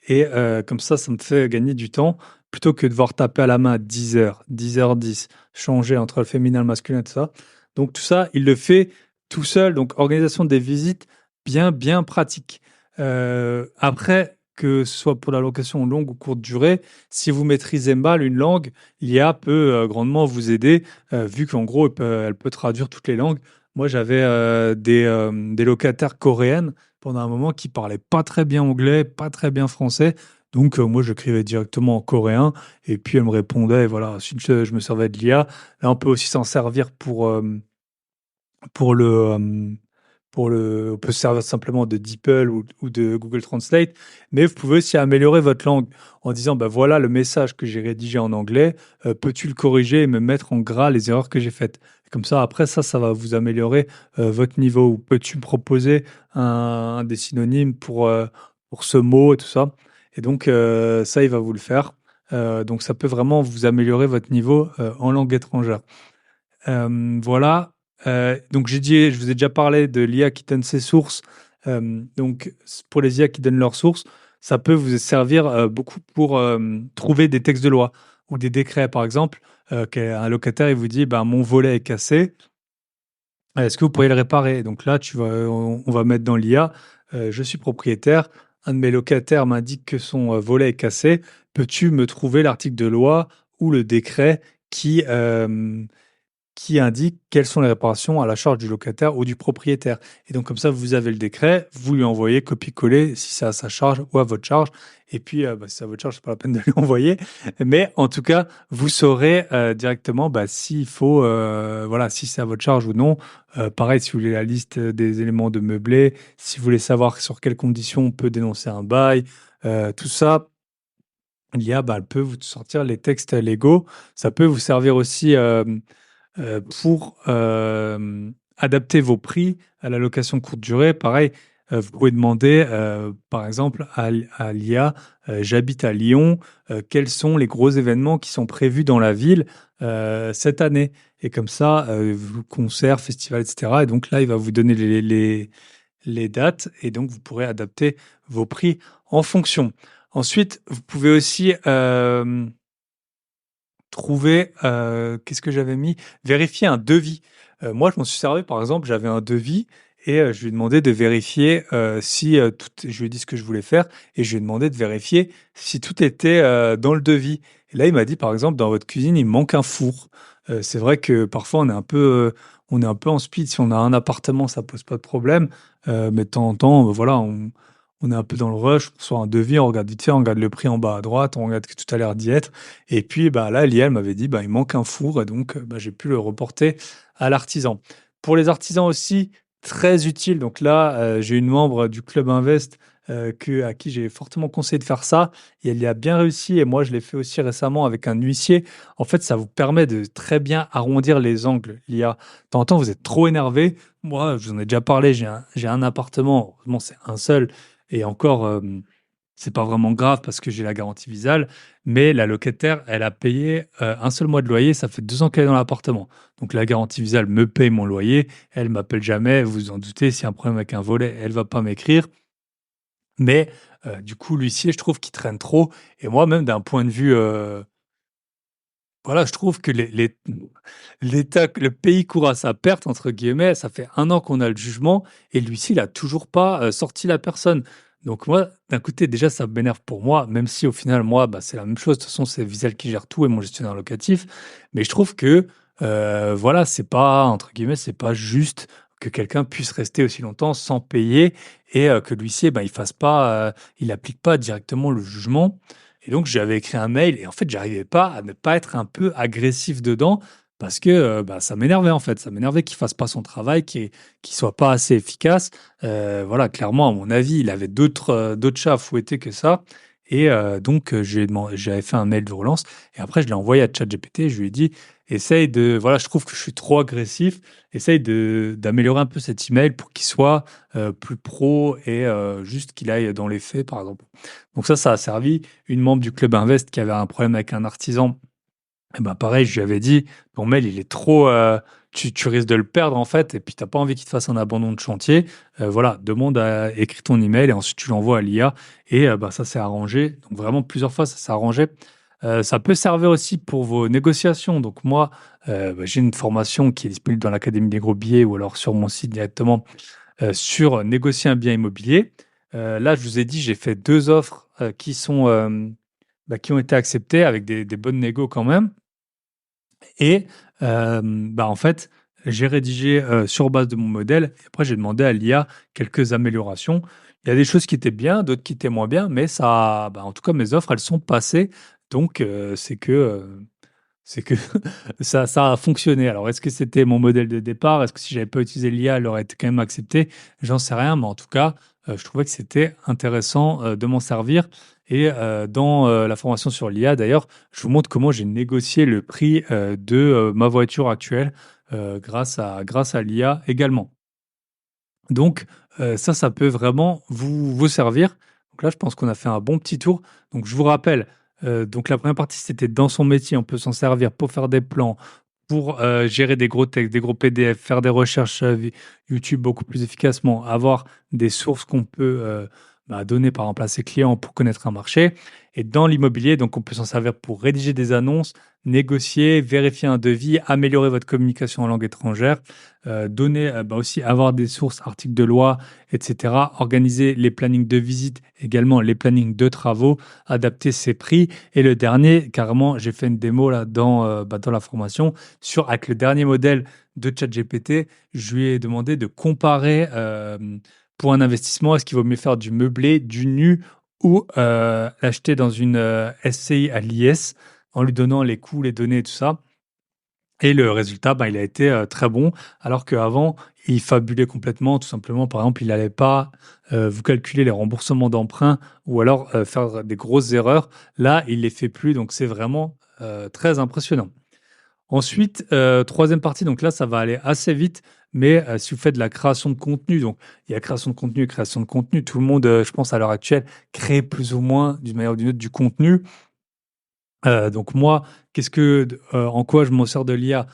Et comme ça me fait gagner du temps plutôt que de devoir taper à la main à 10h, 10h10, changer entre le féminin et le masculin, tout ça. Donc tout ça, il le fait tout seul. Donc organisation des visites, bien, bien pratique. Après, que ce soit pour la location longue ou courte durée, si vous maîtrisez mal une langue, l'IA peut grandement vous aider, vu qu'en gros, elle peut traduire toutes les langues. Moi, j'avais des locataires coréennes pendant un moment qui parlaient pas très bien anglais, pas très bien français. Donc, moi, j'écrivais directement en coréen et puis elle me répondait. Et voilà, ensuite, je me servais de l'IA. Là, on peut aussi s'en servir pour on peut se servir simplement de DeepL ou de Google Translate, mais vous pouvez aussi améliorer votre langue en disant, bah voilà le message que j'ai rédigé en anglais, peux-tu le corriger et me mettre en gras les erreurs que j'ai faites? Comme ça, après, ça va vous améliorer votre niveau. Ou peux-tu me proposer des synonymes pour ce mot et tout ça? Et donc, ça, il va vous le faire. Donc, ça peut vraiment vous améliorer votre niveau en langue étrangère. Voilà. Donc je vous ai déjà parlé de l'IA qui donne ses sources. Donc pour les IA qui donnent leurs sources, ça peut vous servir beaucoup pour trouver des textes de loi ou des décrets. Par exemple, un locataire il vous dit, ben, mon volet est cassé. Est-ce que vous pourriez le réparer? Donc là, on va mettre dans l'IA, je suis propriétaire, un de mes locataires m'indique que son volet est cassé. Peux-tu me trouver l'article de loi ou le décret qui, qui indique quelles sont les réparations à la charge du locataire ou du propriétaire. Et donc, comme ça, vous avez le décret, vous lui envoyez copier-coller si c'est à sa charge ou à votre charge. Et puis, si c'est à votre charge, c'est pas la peine de lui envoyer. Mais en tout cas, vous saurez directement s'il faut, voilà, si c'est à votre charge ou non. Pareil, si vous voulez la liste des éléments de meublé, si vous voulez savoir sur quelles conditions on peut dénoncer un bail, tout ça, l'IA, elle peut vous sortir les textes légaux. Ça peut vous servir aussi pour adapter vos prix à la location courte durée. Pareil, vous pouvez demander, par exemple, à l'IA, j'habite à Lyon, quels sont les gros événements qui sont prévus dans la ville cette année? Et comme ça, concerts, festivals, etc. Et donc là, il va vous donner les dates et donc vous pourrez adapter vos prix en fonction. Ensuite, vous pouvez aussi trouver, qu'est-ce que j'avais mis? Vérifier un devis. Moi, je m'en suis servi, par exemple, j'avais un devis et je lui ai demandé de vérifier si je lui ai dit ce que je voulais faire et je lui ai demandé de vérifier si tout était dans le devis. Et là, il m'a dit, par exemple, dans votre cuisine, il manque un four. C'est vrai que parfois, on est un peu en speed. Si on a un appartement, ça pose pas de problème. Mais de temps en temps, voilà, on est un peu dans le rush, on reçoit un devis, on regarde vite fait, on regarde le prix en bas à droite, on regarde que tout a l'air d'y être. Et puis là, Liel m'avait dit, il manque un four, et donc j'ai pu le reporter à l'artisan. Pour les artisans aussi, très utile. Donc là, j'ai une membre du Club Invest à qui j'ai fortement conseillé de faire ça. Et elle y a bien réussi. Et moi, je l'ai fait aussi récemment avec un huissier. En fait, ça vous permet de très bien arrondir les angles. De temps en temps, vous êtes trop énervé. Moi, je vous en ai déjà parlé. J'ai un appartement. Heureusement, c'est un seul. Et encore, c'est pas vraiment grave parce que j'ai la garantie Visal, mais la locataire, elle a payé un seul mois de loyer, ça fait 2 ans qu'elle est dans l'appartement. Donc la garantie Visal me paye mon loyer, elle m'appelle jamais, vous vous en doutez, s'il y a un problème avec un volet, elle va pas m'écrire. Mais du coup, l'huissier, je trouve qu'il traîne trop et moi, même d'un point de vue, voilà, je trouve que l'État le pays court à sa «perte» entre guillemets. Ça fait 1 an qu'on a le jugement et l'huissier, il a toujours pas, sorti la personne. Donc moi, d'un côté, déjà, ça m'énerve pour moi, même si au final, moi, bah, c'est la même chose. De toute façon, c'est Visal qui gère tout et mon gestionnaire locatif. Mais je trouve que, voilà, c'est pas, entre guillemets, «c'est pas juste» que quelqu'un puisse rester aussi longtemps sans payer et que l'huissier, bah, il fasse pas, il applique pas directement le jugement. Et donc, j'avais écrit un mail et en fait, j'arrivais pas à ne pas être un peu agressif dedans parce que, bah, ça m'énervait, en fait. Ça m'énervait qu'il fasse pas son travail, qu'il soit pas assez efficace. Voilà, clairement, à mon avis, il avait d'autres chats à fouetter que ça et donc j'avais fait un mail de relance et après je l'ai envoyé à ChatGPT. Je lui ai dit: «Essaye de voilà, je trouve que je suis trop agressif, essaye d'améliorer un peu cet email pour qu'il soit, plus pro et juste qu'il aille dans les faits», par exemple. Donc ça a servi. Une membre du club Invest qui avait un problème avec un artisan, et ben pareil, je lui avais dit: «Ton mail, il est trop, tu risques de le perdre, en fait et puis tu as pas envie qu'il te fasse un abandon de chantier. Voilà, demande à écris ton email et ensuite tu l'envoies à l'IA» et bah, ça s'est arrangé. Donc vraiment plusieurs fois, ça s'est arrangé. Ça peut servir aussi pour vos négociations. Donc moi, bah, j'ai une formation qui est disponible dans l'académie des gros billets ou alors sur mon site directement, sur négocier un bien immobilier. Là, je vous ai dit, j'ai fait 2 offres, qui sont, bah, qui ont été acceptées avec des bonnes négos quand même. Et bah, en fait, j'ai rédigé, sur base de mon modèle et après j'ai demandé à l'IA quelques améliorations. Il y a des choses qui étaient bien, d'autres qui étaient moins bien, mais ça bah, en tout cas mes offres, elles sont passées donc c'est que ça a fonctionné. Alors est-ce que c'était mon modèle de départ? Est-ce que si j'avais pas utilisé l'IA, elle aurait été quand même acceptée? J'en sais rien, mais en tout cas, je trouvais que c'était intéressant, de m'en servir et dans, la formation sur l'IA d'ailleurs, je vous montre comment j'ai négocié le prix, de, ma voiture actuelle, grâce à l'IA également. Donc ça peut vraiment vous servir. Donc là, je pense qu'on a fait un bon petit tour. Donc je vous rappelle, donc la première partie, c'était dans son métier, on peut s'en servir pour faire des plans, pour, gérer des gros textes, des gros PDF, faire des recherches, YouTube beaucoup plus efficacement, avoir des sources qu'on peut, bah, donner par exemple à ses clients pour connaître un marché et dans l'immobilier, donc on peut s'en servir pour rédiger des annonces, négocier, vérifier un devis, améliorer votre communication en langue étrangère, donner, bah, aussi avoir des sources, articles de loi et cetera, organiser les plannings de visite, également les plannings de travaux, adapter ses prix et le dernier, carrément, j'ai fait une démo là dans, bah, dans la formation avec le dernier modèle de ChatGPT, je lui ai demandé de comparer, pour un investissement, est-ce qu'il vaut mieux faire du meublé, du nu ou, l'acheter dans une, SCI à l'IS en lui donnant les coûts, les données et tout ça. Et le résultat, bah, il a été, très bon, alors qu'avant, il fabulait complètement. Tout simplement, par exemple, il n'allait pas, vous calculer les remboursements d'emprunt ou alors, faire des grosses erreurs. Là, il les fait plus, donc c'est vraiment, très impressionnant. Ensuite, 3e partie, donc là, ça va aller assez vite, mais si vous faites de la création de contenu, donc il y a création de contenu et création de contenu. Tout le monde, je pense à l'heure actuelle, crée plus ou moins, d'une manière ou d'une autre, du contenu. Donc moi, en quoi je m'en sers de l'IA?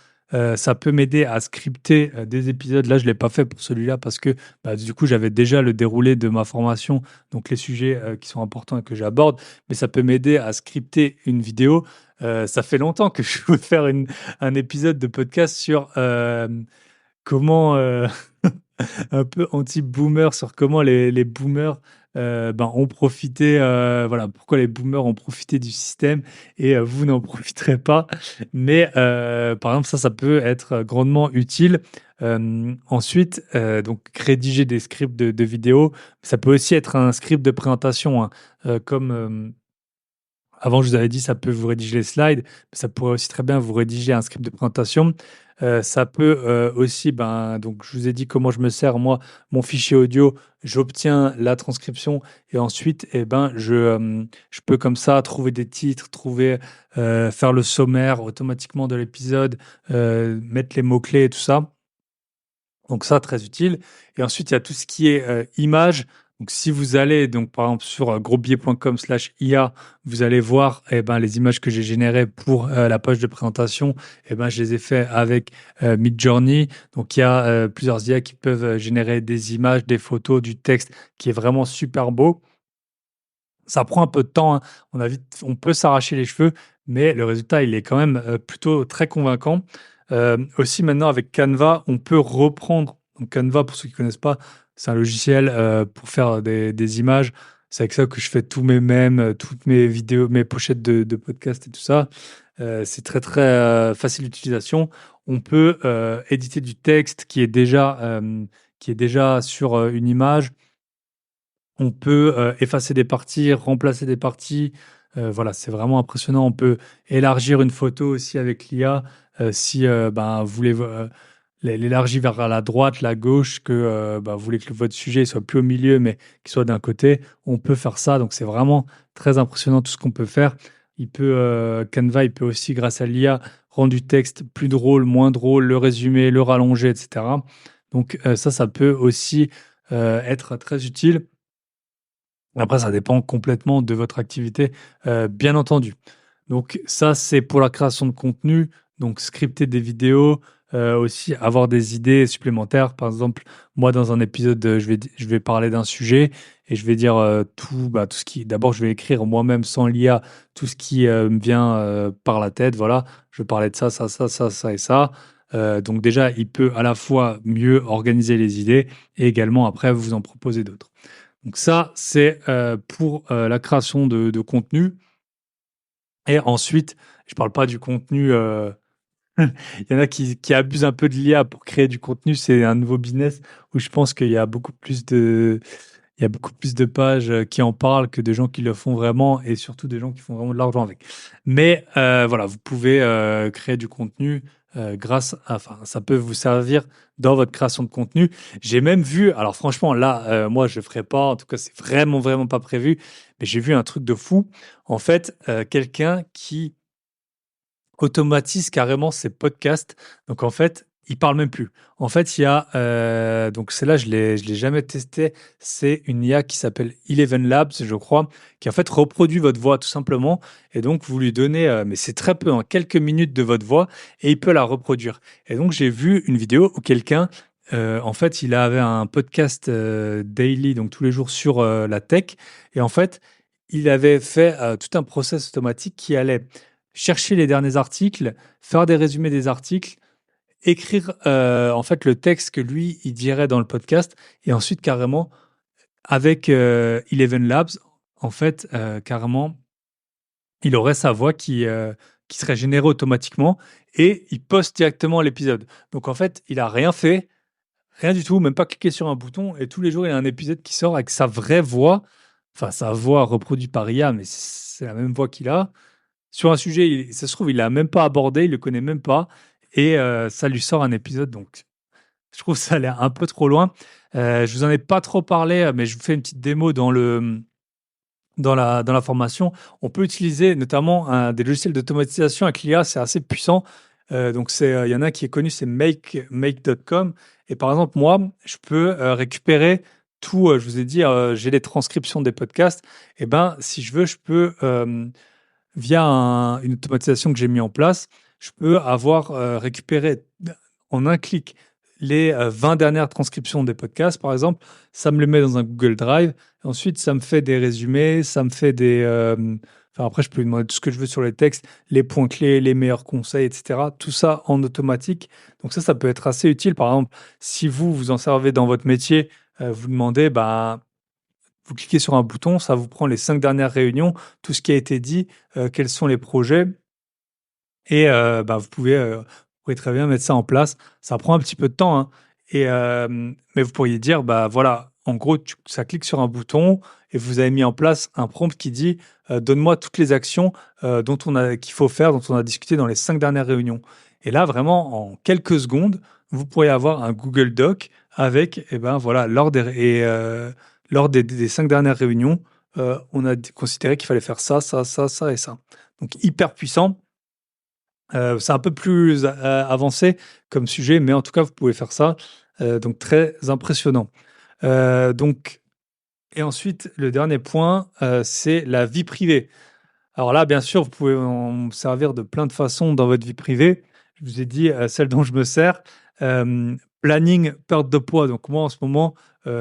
Ça peut m'aider à scripter, des épisodes. Là, je l'ai pas fait pour celui-là parce que, bah, du coup, j'avais déjà le déroulé de ma formation, donc les sujets, qui sont importants et que j'aborde. Mais ça peut m'aider à scripter une vidéo. Ça fait longtemps que je veux faire un épisode de podcast sur, comment, un peu anti-boomer sur comment les boomers, ben, ont profité, voilà, pourquoi les boomers ont profité du système et vous n'en profiterez pas. Mais par exemple, ça peut être grandement utile. Ensuite, donc rédiger des scripts de vidéos, ça peut aussi être un script de présentation, hein, comme, avant, je vous avais dit, ça peut vous rédiger les slides, mais ça pourrait aussi très bien vous rédiger un script de présentation. Ça peut, aussi, ben, donc je vous ai dit comment je me sers moi, mon fichier audio, j'obtiens la transcription et ensuite et ben, je peux comme ça trouver des titres, faire le sommaire automatiquement de l'épisode, mettre les mots-clés et tout ça. Donc ça, très utile et ensuite, il y a tout ce qui est, images. Donc si vous allez donc par exemple sur, grosbillet.com/IA, vous allez voir et ben, les images que j'ai générées pour, la page de présentation et ben, je les ai fait avec, Midjourney. Donc il y a, plusieurs IA qui peuvent, générer des images, des photos, du texte qui est vraiment super beau Ça prend un peu de temps, hein. On peut s'arracher les cheveux, mais le résultat, il est quand même, plutôt très convaincant. Aussi maintenant avec Canva, on peut reprendre donc Canva, pour ceux qui connaissent pas, c'est un logiciel, pour faire des images. C'est avec ça que je fais tous mes mèmes, toutes mes vidéos, mes pochettes de podcasts et tout ça. C'est très, très, facile d'utilisation. On peut, éditer du texte qui est déjà sur, une image. On peut, effacer des parties, remplacer des parties, voilà, c'est vraiment impressionnant. On peut élargir une photo aussi avec l'IA, si, ben, vous voulez l'élargir vers la droite, la gauche, que, bah, vous voulez que votre sujet soit plus au milieu, mais qu'il soit d'un côté. On peut faire ça, donc c'est vraiment très impressionnant tout ce qu'on peut faire. Canva, il peut aussi, grâce à l'IA, rendre du texte plus drôle, moins drôle, le résumer, le rallonger et cetera. Donc, ça peut aussi, être très utile. Après, ça dépend complètement de votre activité, bien entendu. Donc ça, c'est pour la création de contenu, donc scripter des vidéos, aussi avoir des idées supplémentaires. Par exemple, moi, dans un épisode, je vais parler d'un sujet et je vais dire, tout ce qui d'abord, je vais écrire moi-même sans l'IA, tout ce qui, me vient, par la tête, voilà. Je vais parler de ça, ça, ça, ça, ça et ça. Donc déjà, il peut à la fois mieux organiser les idées et également après vous en proposer d'autres. Donc ça, c'est, pour, la création de contenu et ensuite, je parle pas du contenu, il y en a qui abusent un peu de l'IA pour créer du contenu. C'est un nouveau business où je pense qu'il y a beaucoup plus de pages, qui en parlent que de gens qui le font vraiment et surtout des gens qui font vraiment de l'argent avec. Mais, voilà, vous pouvez, créer du contenu, enfin, ça peut vous servir dans votre création de contenu. J'ai même vu, alors franchement là, moi je le ferai pas, en tout cas c'est vraiment, vraiment pas prévu, mais j'ai vu un truc de fou. En fait, quelqu'un qui automatise carrément ses podcasts. Donc en fait, il parle même plus. En fait, il y a, donc celle-là, je l'ai jamais testé. C'est une IA qui s'appelle Eleven Labs, je crois, qui en fait reproduit votre voix tout simplement. Et donc vous lui donnez, mais c'est très peu, hein, quelques minutes de votre voix et il peut la reproduire. Et donc j'ai vu une vidéo où quelqu'un, en fait, il avait un podcast daily, donc tous les jours sur la tech. Et en fait, il avait fait tout un process automatique qui allait chercher les derniers articles, faire des résumés des articles, écrire, en fait, le texte que lui, il dirait dans le podcast et ensuite carrément avec, Eleven Labs, en fait, carrément, il aurait sa voix qui serait générée automatiquement et il poste directement l'épisode. Donc en fait, il a rien fait, rien du tout, même pas cliqué sur un bouton et tous les jours, il y a un épisode qui sort avec sa vraie voix, enfin sa voix reproduite par IA, mais c'est la même voix qu'il a. Sur un sujet, ça se trouve, il l'a même pas abordé, il le connaît même pas et ça lui sort un épisode donc je trouve ça a l'air un peu trop loin. Je vous en ai pas trop parlé, mais je vous fais une petite démo dans la formation. On peut utiliser notamment des logiciels d'automatisation avec l'IA, c'est assez puissant. Donc il y en a qui est connu, c'est make.com et par exemple, moi, je peux, récupérer tout, je vous ai dit, j'ai les transcriptions des podcasts et ben, si je veux, je peux, via une automatisation que j'ai mis en place, je peux avoir récupéré en un clic les 20 dernières transcriptions des podcasts, par exemple. Ça me le met dans un Google Drive. Ensuite, ça me fait des résumés, ça me fait des... enfin, après, je peux lui demander tout ce que je veux sur les textes, les points clés, les meilleurs conseils, etc. Tout ça en automatique. Donc ça peut être assez utile. Par exemple, si vous en servez dans votre métier, vous demandez, bah, vous cliquez sur un bouton, ça vous prend les 5 dernières réunions, tout ce qui a été dit, quels sont les projets et bah, vous pouvez très bien mettre ça en place. Ça prend un petit peu de temps, hein et mais vous pourriez dire: «Bah, voilà, en gros, tu ça clique sur un bouton et vous avez mis en place un prompt qui dit, donne-moi toutes les actions, qu'il faut faire, dont on a discuté dans les 5 dernières réunions» et là, vraiment, en quelques secondes, vous pourriez avoir un Google Doc avec et ben, voilà, lors des 5 dernières réunions, on a considéré qu'il fallait faire ça, ça, ça, ça et ça. Donc hyper puissant. C'est un peu plus avancé comme sujet, mais en tout cas, vous pouvez faire ça, donc très impressionnant. Donc et ensuite, le dernier point, c'est la vie privée. Alors là, bien sûr, vous pouvez en servir de plein de façons dans votre vie privée. Je vous ai dit, celle dont je me sers. Planning, perte de poids. Donc moi, en ce moment,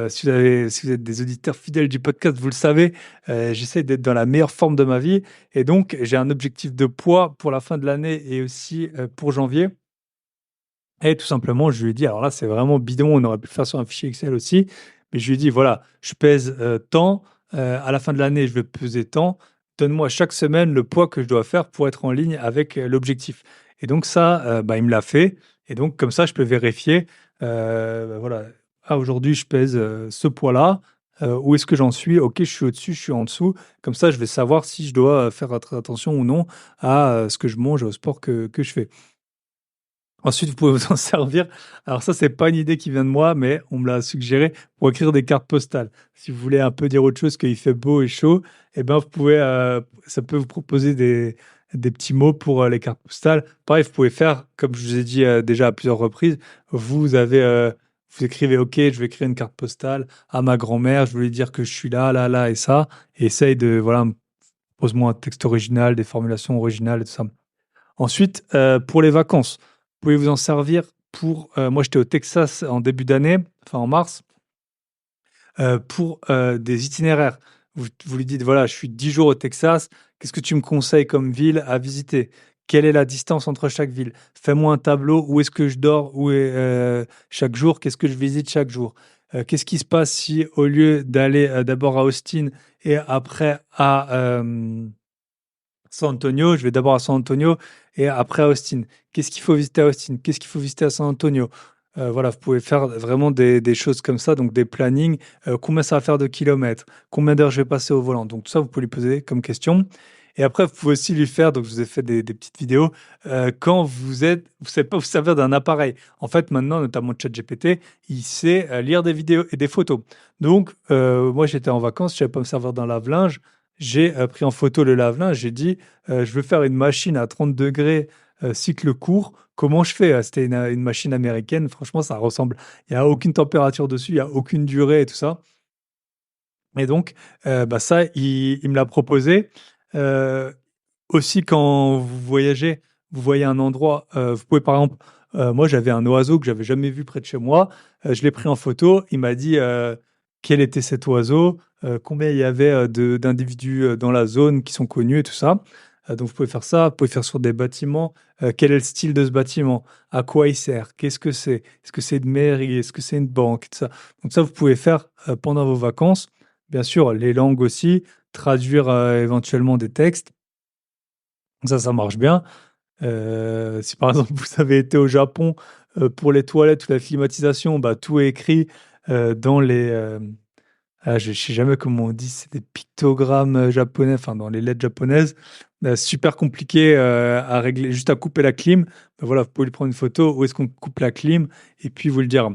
si vous êtes des auditeurs fidèles du podcast, vous le savez, j'essaie d'être dans la meilleure forme de ma vie et donc j'ai un objectif de poids pour la fin de l'année et aussi, pour janvier et tout simplement, je lui ai dit alors là, c'est vraiment bidon, on aurait pu le faire sur un fichier Excel aussi, mais je lui ai dit: «Voilà, je pèse, tant, à la fin de l'année, je vais peser tant. Donne-moi chaque semaine le poids que je dois faire pour être en ligne avec, l'objectif» et donc ça, bah, il me l'a fait et donc comme ça, je peux vérifier, bah, voilà: «Ah aujourd'hui, je pèse, ce poids-là, où est-ce que j'en suis? OK, je suis au-dessus, je suis en dessous». Comme ça, je vais savoir si je dois, faire très attention ou non à, ce que je mange et au sport que je fais. Ensuite, vous pouvez vous en servir. Alors ça, c'est pas une idée qui vient de moi, mais on me l'a suggéré pour écrire des cartes postales. Si vous voulez un peu dire autre chose qu'il fait beau et chaud, eh ben, vous pouvez, ça peut vous proposer des petits mots pour, les cartes postales. Pareil, vous pouvez faire, comme je vous ai dit, déjà à plusieurs reprises, vous avez, vous écrivez: «OK, je vais écrire une carte postale à ma grand-mère, je veux lui dire que je suis là, là, là et ça» et essaye de voilà, pose-moi un texte original, des formulations originales et tout ça. Ensuite, pour les vacances, vous pouvez vous en servir pour, moi j'étais au Texas en début d'année, enfin en mars, pour, des itinéraires. Vous lui dites: «Voilà, je suis 10 jours au Texas, qu'est-ce que tu me conseilles comme ville à visiter? Quelle est la distance entre chaque ville? Fais-moi un tableau, où est-ce que je dors? Où est, chaque jour? Qu'est-ce que je visite chaque jour? Qu'est-ce qui se passe si au lieu d'aller, d'abord à Austin et après à, San Antonio, je vais d'abord à San Antonio et après à Austin. Qu'est-ce qu'il faut visiter à Austin? Qu'est-ce qu'il faut visiter à San Antonio? Voilà, vous pouvez faire vraiment des choses comme ça, donc des plannings. Combien ça va faire de kilomètres? Combien d'heures je vais passer au volant? Donc tout ça, vous pouvez lui poser comme question et après, vous pouvez aussi lui faire donc je vous ai fait des petites vidéos, quand vous savez pas vous servir d'un appareil. En fait, maintenant, notamment ChatGPT, il sait, lire des vidéos et des photos. Donc moi, j'étais en vacances, je savais pas me servir d'un lave-linge. J'ai, pris en photo le lave-linge, j'ai dit, «Je veux faire une machine à 30°, cycle court, comment je fais?» C'était une machine américaine, franchement ça ressemble il y a aucune température dessus, il y a aucune durée et tout ça et donc bah, ça il me l'a proposé. Heu, Aussi quand vous voyagez, vous voyez un endroit, vous pouvez par exemple, moi j'avais un oiseau que j'avais jamais vu près de chez moi, je l'ai pris en photo, il m'a dit, quel était cet oiseau, combien il y avait, de d'individus, dans la zone qui sont connus et tout ça. Donc vous pouvez faire ça, vous pouvez faire sur des bâtiments, quel est le style de ce bâtiment? À quoi il sert? Qu'est-ce que c'est? Est-ce que c'est une mairie? Est-ce que c'est une banque? Et tout ça. Donc ça, vous pouvez faire, pendant vos vacances. Bien sûr, les langues aussi, traduire, éventuellement des textes. Ça marche bien. Si par exemple vous avez été au Japon, pour les toilettes ou la climatisation, bah, tout est écrit, dans les, je sais jamais comment on dit, c'est des pictogrammes, japonais, enfin dans les lettres japonaises, super compliqué, à régler, juste à couper la clim. Bah, voilà, vous pouvez lui prendre une photo, où est-ce qu'on coupe la clim et puis vous le dire.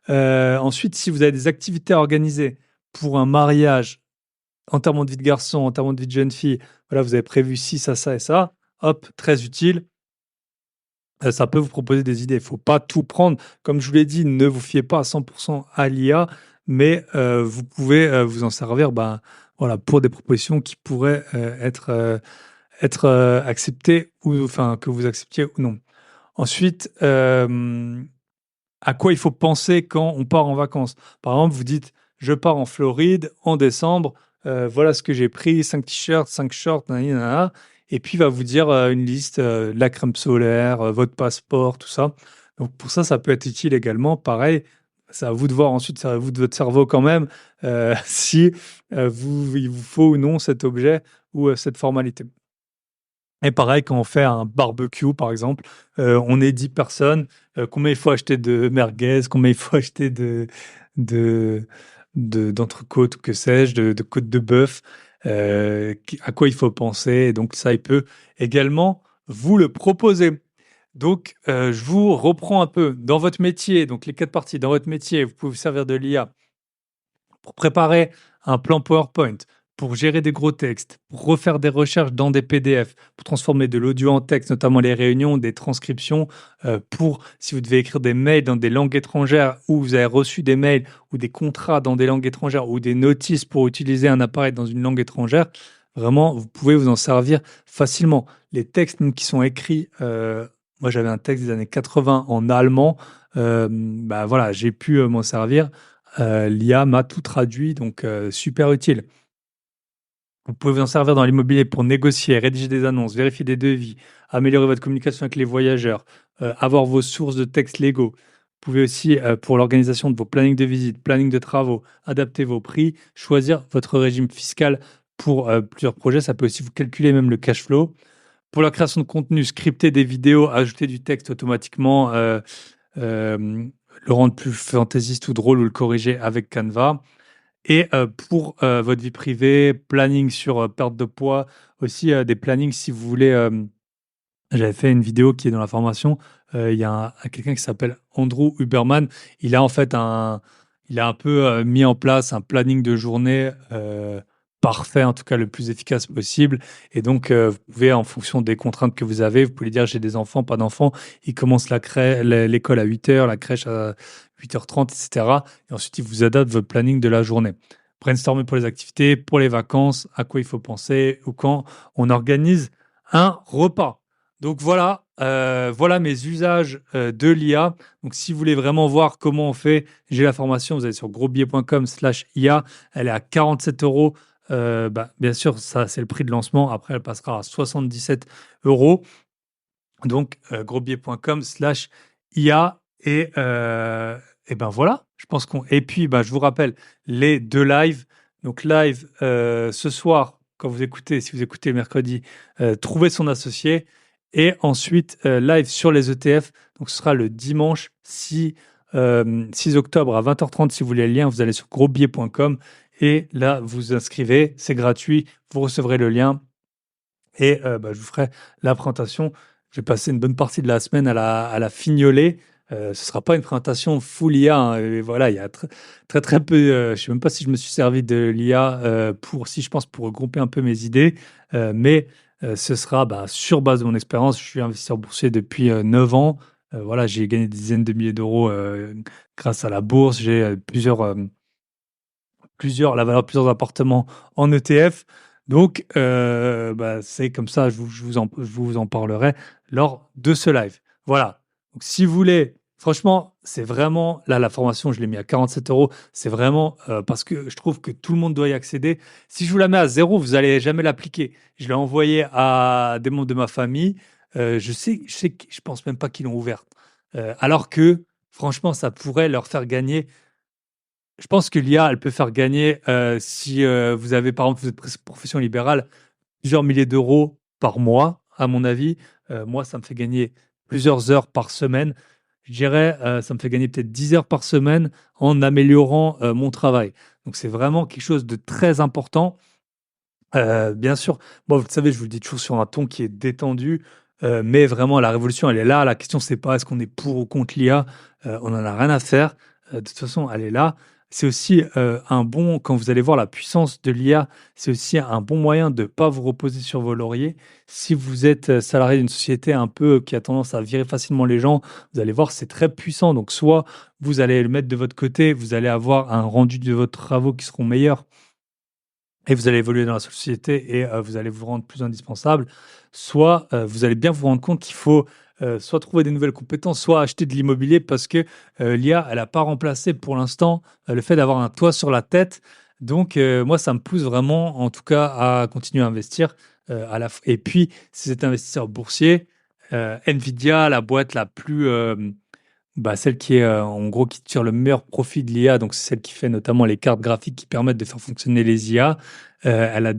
Ensuite, si vous avez des activités à organiser pour un mariage, enterrement de vie de garçon, enterrement de vie de jeune fille, voilà, vous avez prévu ci, ça et ça, hop, très utile. Ça peut vous proposer des idées. Il faut pas tout prendre. Comme je vous l'ai dit, ne vous fiez pas à 100 à l'IA, mais vous pouvez, vous en servir, ben, voilà, pour des propositions qui pourraient, être, acceptées ou enfin, que vous acceptiez ou non. Ensuite, à quoi il faut penser quand on part en vacances? Par exemple, vous dites: «Je pars en Floride en décembre, voilà ce que j'ai pris, 5 t-shirts, 5 shorts, nani nanana» et puis il va vous dire, une liste, de la crème solaire, votre passeport, tout ça. Donc pour ça, ça peut être utile également. Pareil, c'est à vous de voir ensuite, c'est à vous de votre cerveau quand même, si, il vous faut ou non cet objet ou, cette formalité. Et pareil, quand on fait un barbecue, par exemple, on est 10 personnes, combien il faut acheter de merguez, combien il faut acheter de d'entrecôtes ou que sais-je, de côtes de bœuf, qui à quoi il faut penser et donc ça, il peut également vous le proposer. Donc, je vous reprends un peu dans votre métier, donc les 4 parties. Dans votre métier, vous pouvez vous servir de l'IA pour préparer un plan PowerPoint, pour gérer des gros textes, pour refaire des recherches dans des PDF, pour transformer de l'audio en texte, notamment les réunions, des transcriptions, pour si vous devez écrire des mails dans des langues étrangères ou vous avez reçu des mails ou des contrats dans des langues étrangères ou des notices pour utiliser un appareil dans une langue étrangère, vraiment, vous pouvez vous en servir facilement. Les textes même qui sont écrits, Moi, j'avais un texte des années 80 en allemand. Bah voilà, j'ai pu m'en servir. L'IA m'a tout traduit, donc super utile. Vous pouvez vous en servir dans l'immobilier pour négocier, rédiger des annonces, vérifier des devis, améliorer votre communication avec les voyageurs, avoir vos sources de textes légaux. Vous pouvez aussi, pour l'organisation de vos plannings de visite, planning de travaux, adapter vos prix, choisir votre régime fiscal pour plusieurs projets. Ça peut aussi vous calculer même le cash flow. Pour la création de contenu, scripter des vidéos, ajouter du texte automatiquement, le rendre plus fantaisiste ou drôle ou le corriger avec Canva. Et pour votre vie privée, planning sur perte de poids, aussi des plannings si vous voulez. J'avais fait une vidéo qui est dans la formation. Il y a quelqu'un qui s'appelle Andrew Huberman. Il a en fait il a un peu mis en place un planning de journée parfait, en tout cas le plus efficace possible. Et donc, vous pouvez, en fonction des contraintes que vous avez, vous pouvez dire j'ai des enfants, pas d'enfants. Il commence l'école à 8 heures, la crèche à 8h30, etc. Et ensuite, il vous adapte votre planning de la journée. Brainstormer pour les activités, pour les vacances, à quoi il faut penser, ou quand on organise un repas. Donc voilà, voilà mes usages de l'IA. Donc si vous voulez vraiment voir comment on fait, j'ai la formation, vous allez sur grosbillet.com/IA. Elle est à 47 euros. Bah, bien sûr, ça c'est le prix de lancement. Après, elle passera à 77 euros. Donc grosbillet.com/IA. Et ben voilà, je pense qu'on. Et puis, bah, je vous rappelle les deux lives. Donc live ce soir, quand vous écoutez, si vous écoutez mercredi, trouver son associé. Et ensuite, live sur les ETF. Donc, ce sera le dimanche 6 octobre à 20h30. Si vous voulez le lien, vous allez sur grosbillet.com et là, vous vous inscrivez. C'est gratuit. Vous recevrez le lien et bah, je vous ferai la présentation. Je vais passer une bonne partie de la semaine à la fignoler. Ce ne sera pas une présentation full IA, hein, et voilà, il y a très peu. Je ne sais même pas si je me suis servi de l'IA si je pense, pour regrouper un peu mes idées. Mais ce sera bah, sur base de mon expérience. Je suis investisseur boursier depuis 9 ans. Voilà, j'ai gagné des dizaines de milliers d'euros grâce à la bourse. J'ai la valeur de plusieurs appartements en ETF. Donc, bah, c'est comme ça, je vous en parlerai lors de ce live. Voilà. Donc, si vous voulez, franchement, c'est vraiment, là, la formation, je l'ai mis à 47 euros. C'est vraiment parce que je trouve que tout le monde doit y accéder. Si je vous la mets à zéro, vous n'allez jamais l'appliquer. Je l'ai envoyé à des membres de ma famille. Je pense même pas qu'ils l'ont ouverte. Alors que, franchement, ça pourrait leur faire gagner. Je pense que l'IA, elle peut faire gagner, si vous avez, par exemple, vous êtes profession libérale, plusieurs milliers d'euros par mois, à mon avis. Moi, ça me fait gagner plusieurs heures par semaine. Je dirais, ça me fait gagner peut-être 10 heures par semaine en améliorant mon travail. Donc, c'est vraiment quelque chose de très important. Bien sûr, moi, vous le savez, je vous le dis toujours sur un ton qui est détendu, mais vraiment, la révolution, elle est là. La question, c'est pas est-ce qu'on est pour ou contre l'IA. On n'en a rien à faire. De toute façon, elle est là. C'est aussi quand vous allez voir la puissance de l'IA, c'est aussi un bon moyen de ne pas vous reposer sur vos lauriers. Si vous êtes salarié d'une société un peu qui a tendance à virer facilement les gens, vous allez voir, c'est très puissant. Donc, soit vous allez le mettre de votre côté, vous allez avoir un rendu de vos travaux qui seront meilleurs et vous allez évoluer dans la société et vous allez vous rendre plus indispensable, soit vous allez bien vous rendre compte qu'il faut soit trouver des nouvelles compétences, soit acheter de l'immobilier parce que l'IA, elle n'a pas remplacé pour l'instant le fait d'avoir un toit sur la tête. Donc, moi, ça me pousse vraiment, en tout cas, à continuer à investir. Et puis, si vous êtes investisseur boursier, Nvidia, la boîte la plus bah, celle qui est, en gros, qui tire le meilleur profit de l'IA, donc c'est celle qui fait notamment les cartes graphiques qui permettent de faire fonctionner les IA. Elle a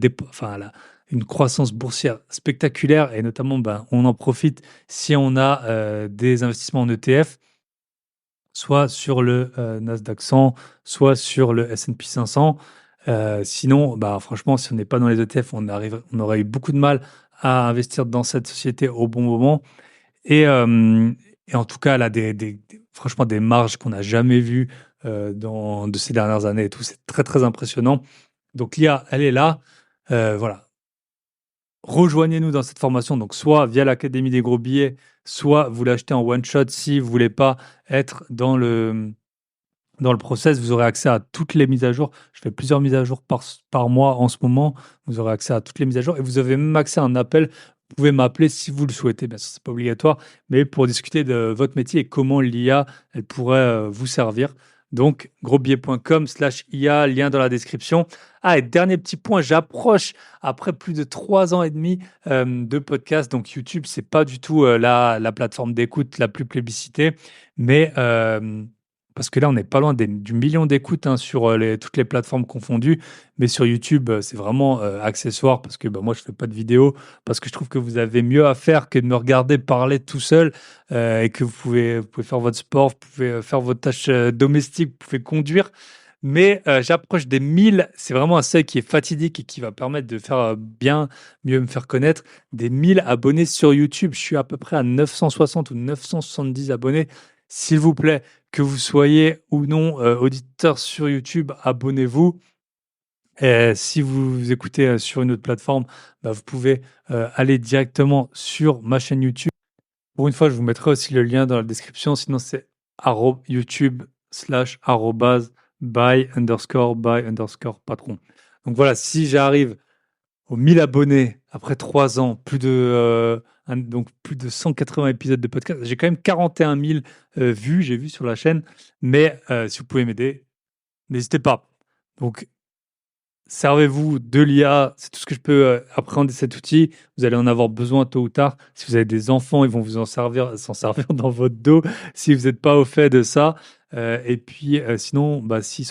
une croissance boursière spectaculaire et notamment, ben, on en profite si on a des investissements en ETF, soit sur le Nasdaq 100, soit sur le S&P 500. Sinon, bah, franchement, si on n'est pas dans les ETF, on aurait eu beaucoup de mal à investir dans cette société au bon moment. Et, et en tout cas, elle a franchement des marges qu'on n'a jamais vues de ces dernières années et tout. C'est très, très impressionnant. Donc, l'IA, elle est là. Voilà. Rejoignez-nous dans cette formation. Donc, soit via l'Académie des gros billets, soit vous l'achetez en one shot si vous voulez pas être dans le process. Vous aurez accès à toutes les mises à jour. Je fais plusieurs mises à jour par mois en ce moment. Vous aurez accès à toutes les mises à jour et vous avez même accès à un appel pouvez m'appeler si vous le souhaitez. Bien sûr, c'est pas obligatoire, mais pour discuter de votre métier et comment l'IA, elle pourrait vous servir. Donc, grosbillet.com/IA, lien dans la description. Ah, et dernier petit point, j'approche après plus de 3 ans et demi de podcast. Donc, YouTube, c'est pas du tout la plateforme d'écoute la plus plébiscitée, mais parce que là, on n'est pas loin du million d'écoutes hein, sur toutes les plateformes confondues. Mais sur YouTube, c'est vraiment accessoire parce que bah, moi, je fais pas de vidéo, parce que je trouve que vous avez mieux à faire que de me regarder parler tout seul et que vous pouvez faire votre sport, vous pouvez faire vos tâches domestiques, vous pouvez conduire. Mais j'approche des 1000, c'est vraiment un seuil qui est fatidique et qui va permettre de faire bien mieux me faire connaître. Des 1000 abonnés sur YouTube, je suis à peu près à 960 ou 970 abonnés. S'il vous plaît, que vous soyez ou non auditeur sur YouTube, abonnez-vous. Et si vous écoutez sur une autre plateforme, bah, vous pouvez aller directement sur ma chaîne YouTube. Pour une fois, je vous mettrai aussi le lien dans la description. Sinon, c'est YouTube/by_by_patron. Donc voilà, si j'arrive aux 1000 abonnés après 3 ans, donc plus de 180 épisodes de podcast, j'ai quand même 41 000 vues, j'ai vu sur la chaîne. Mais si vous pouvez m'aider, n'hésitez pas. Donc, servez-vous de l'IA, c'est tout ce que je peux appréhender cet outil. Vous allez en avoir besoin tôt ou tard. Si vous avez des enfants, ils vont vous s'en servir dans votre dos si vous n'êtes pas au fait de ça. Et puis sinon, bah, si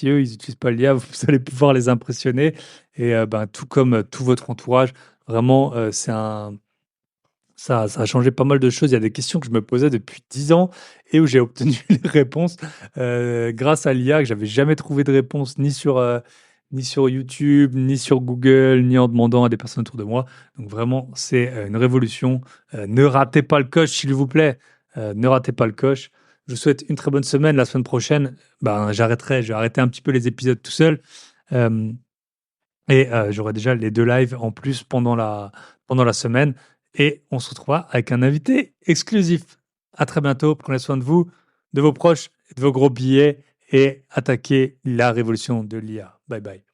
eux, ils n'utilisent pas l'IA, vous allez pouvoir les impressionner. Et ben, tout comme tout votre entourage, vraiment, ça a changé pas mal de choses. Il y a des questions que je me posais depuis 10 ans et où j'ai obtenu les réponses grâce à l'IA, que j'avais jamais trouvé de réponse ni sur YouTube, ni sur Google, ni en demandant à des personnes autour de moi. Donc vraiment, c'est une révolution. Ne ratez pas le coche, s'il vous plaît. Ne ratez pas le coche. Je vous souhaite une très bonne semaine. La semaine prochaine, ben, je vais arrêter un petit peu les épisodes tout seul. Euh, et j'aurai déjà les 2 lives en plus pendant la semaine et on se retrouvera avec un invité exclusif. À très bientôt, prenez soin de vous, de vos proches, de vos gros billets et attaquez la révolution de l'IA. Bye bye.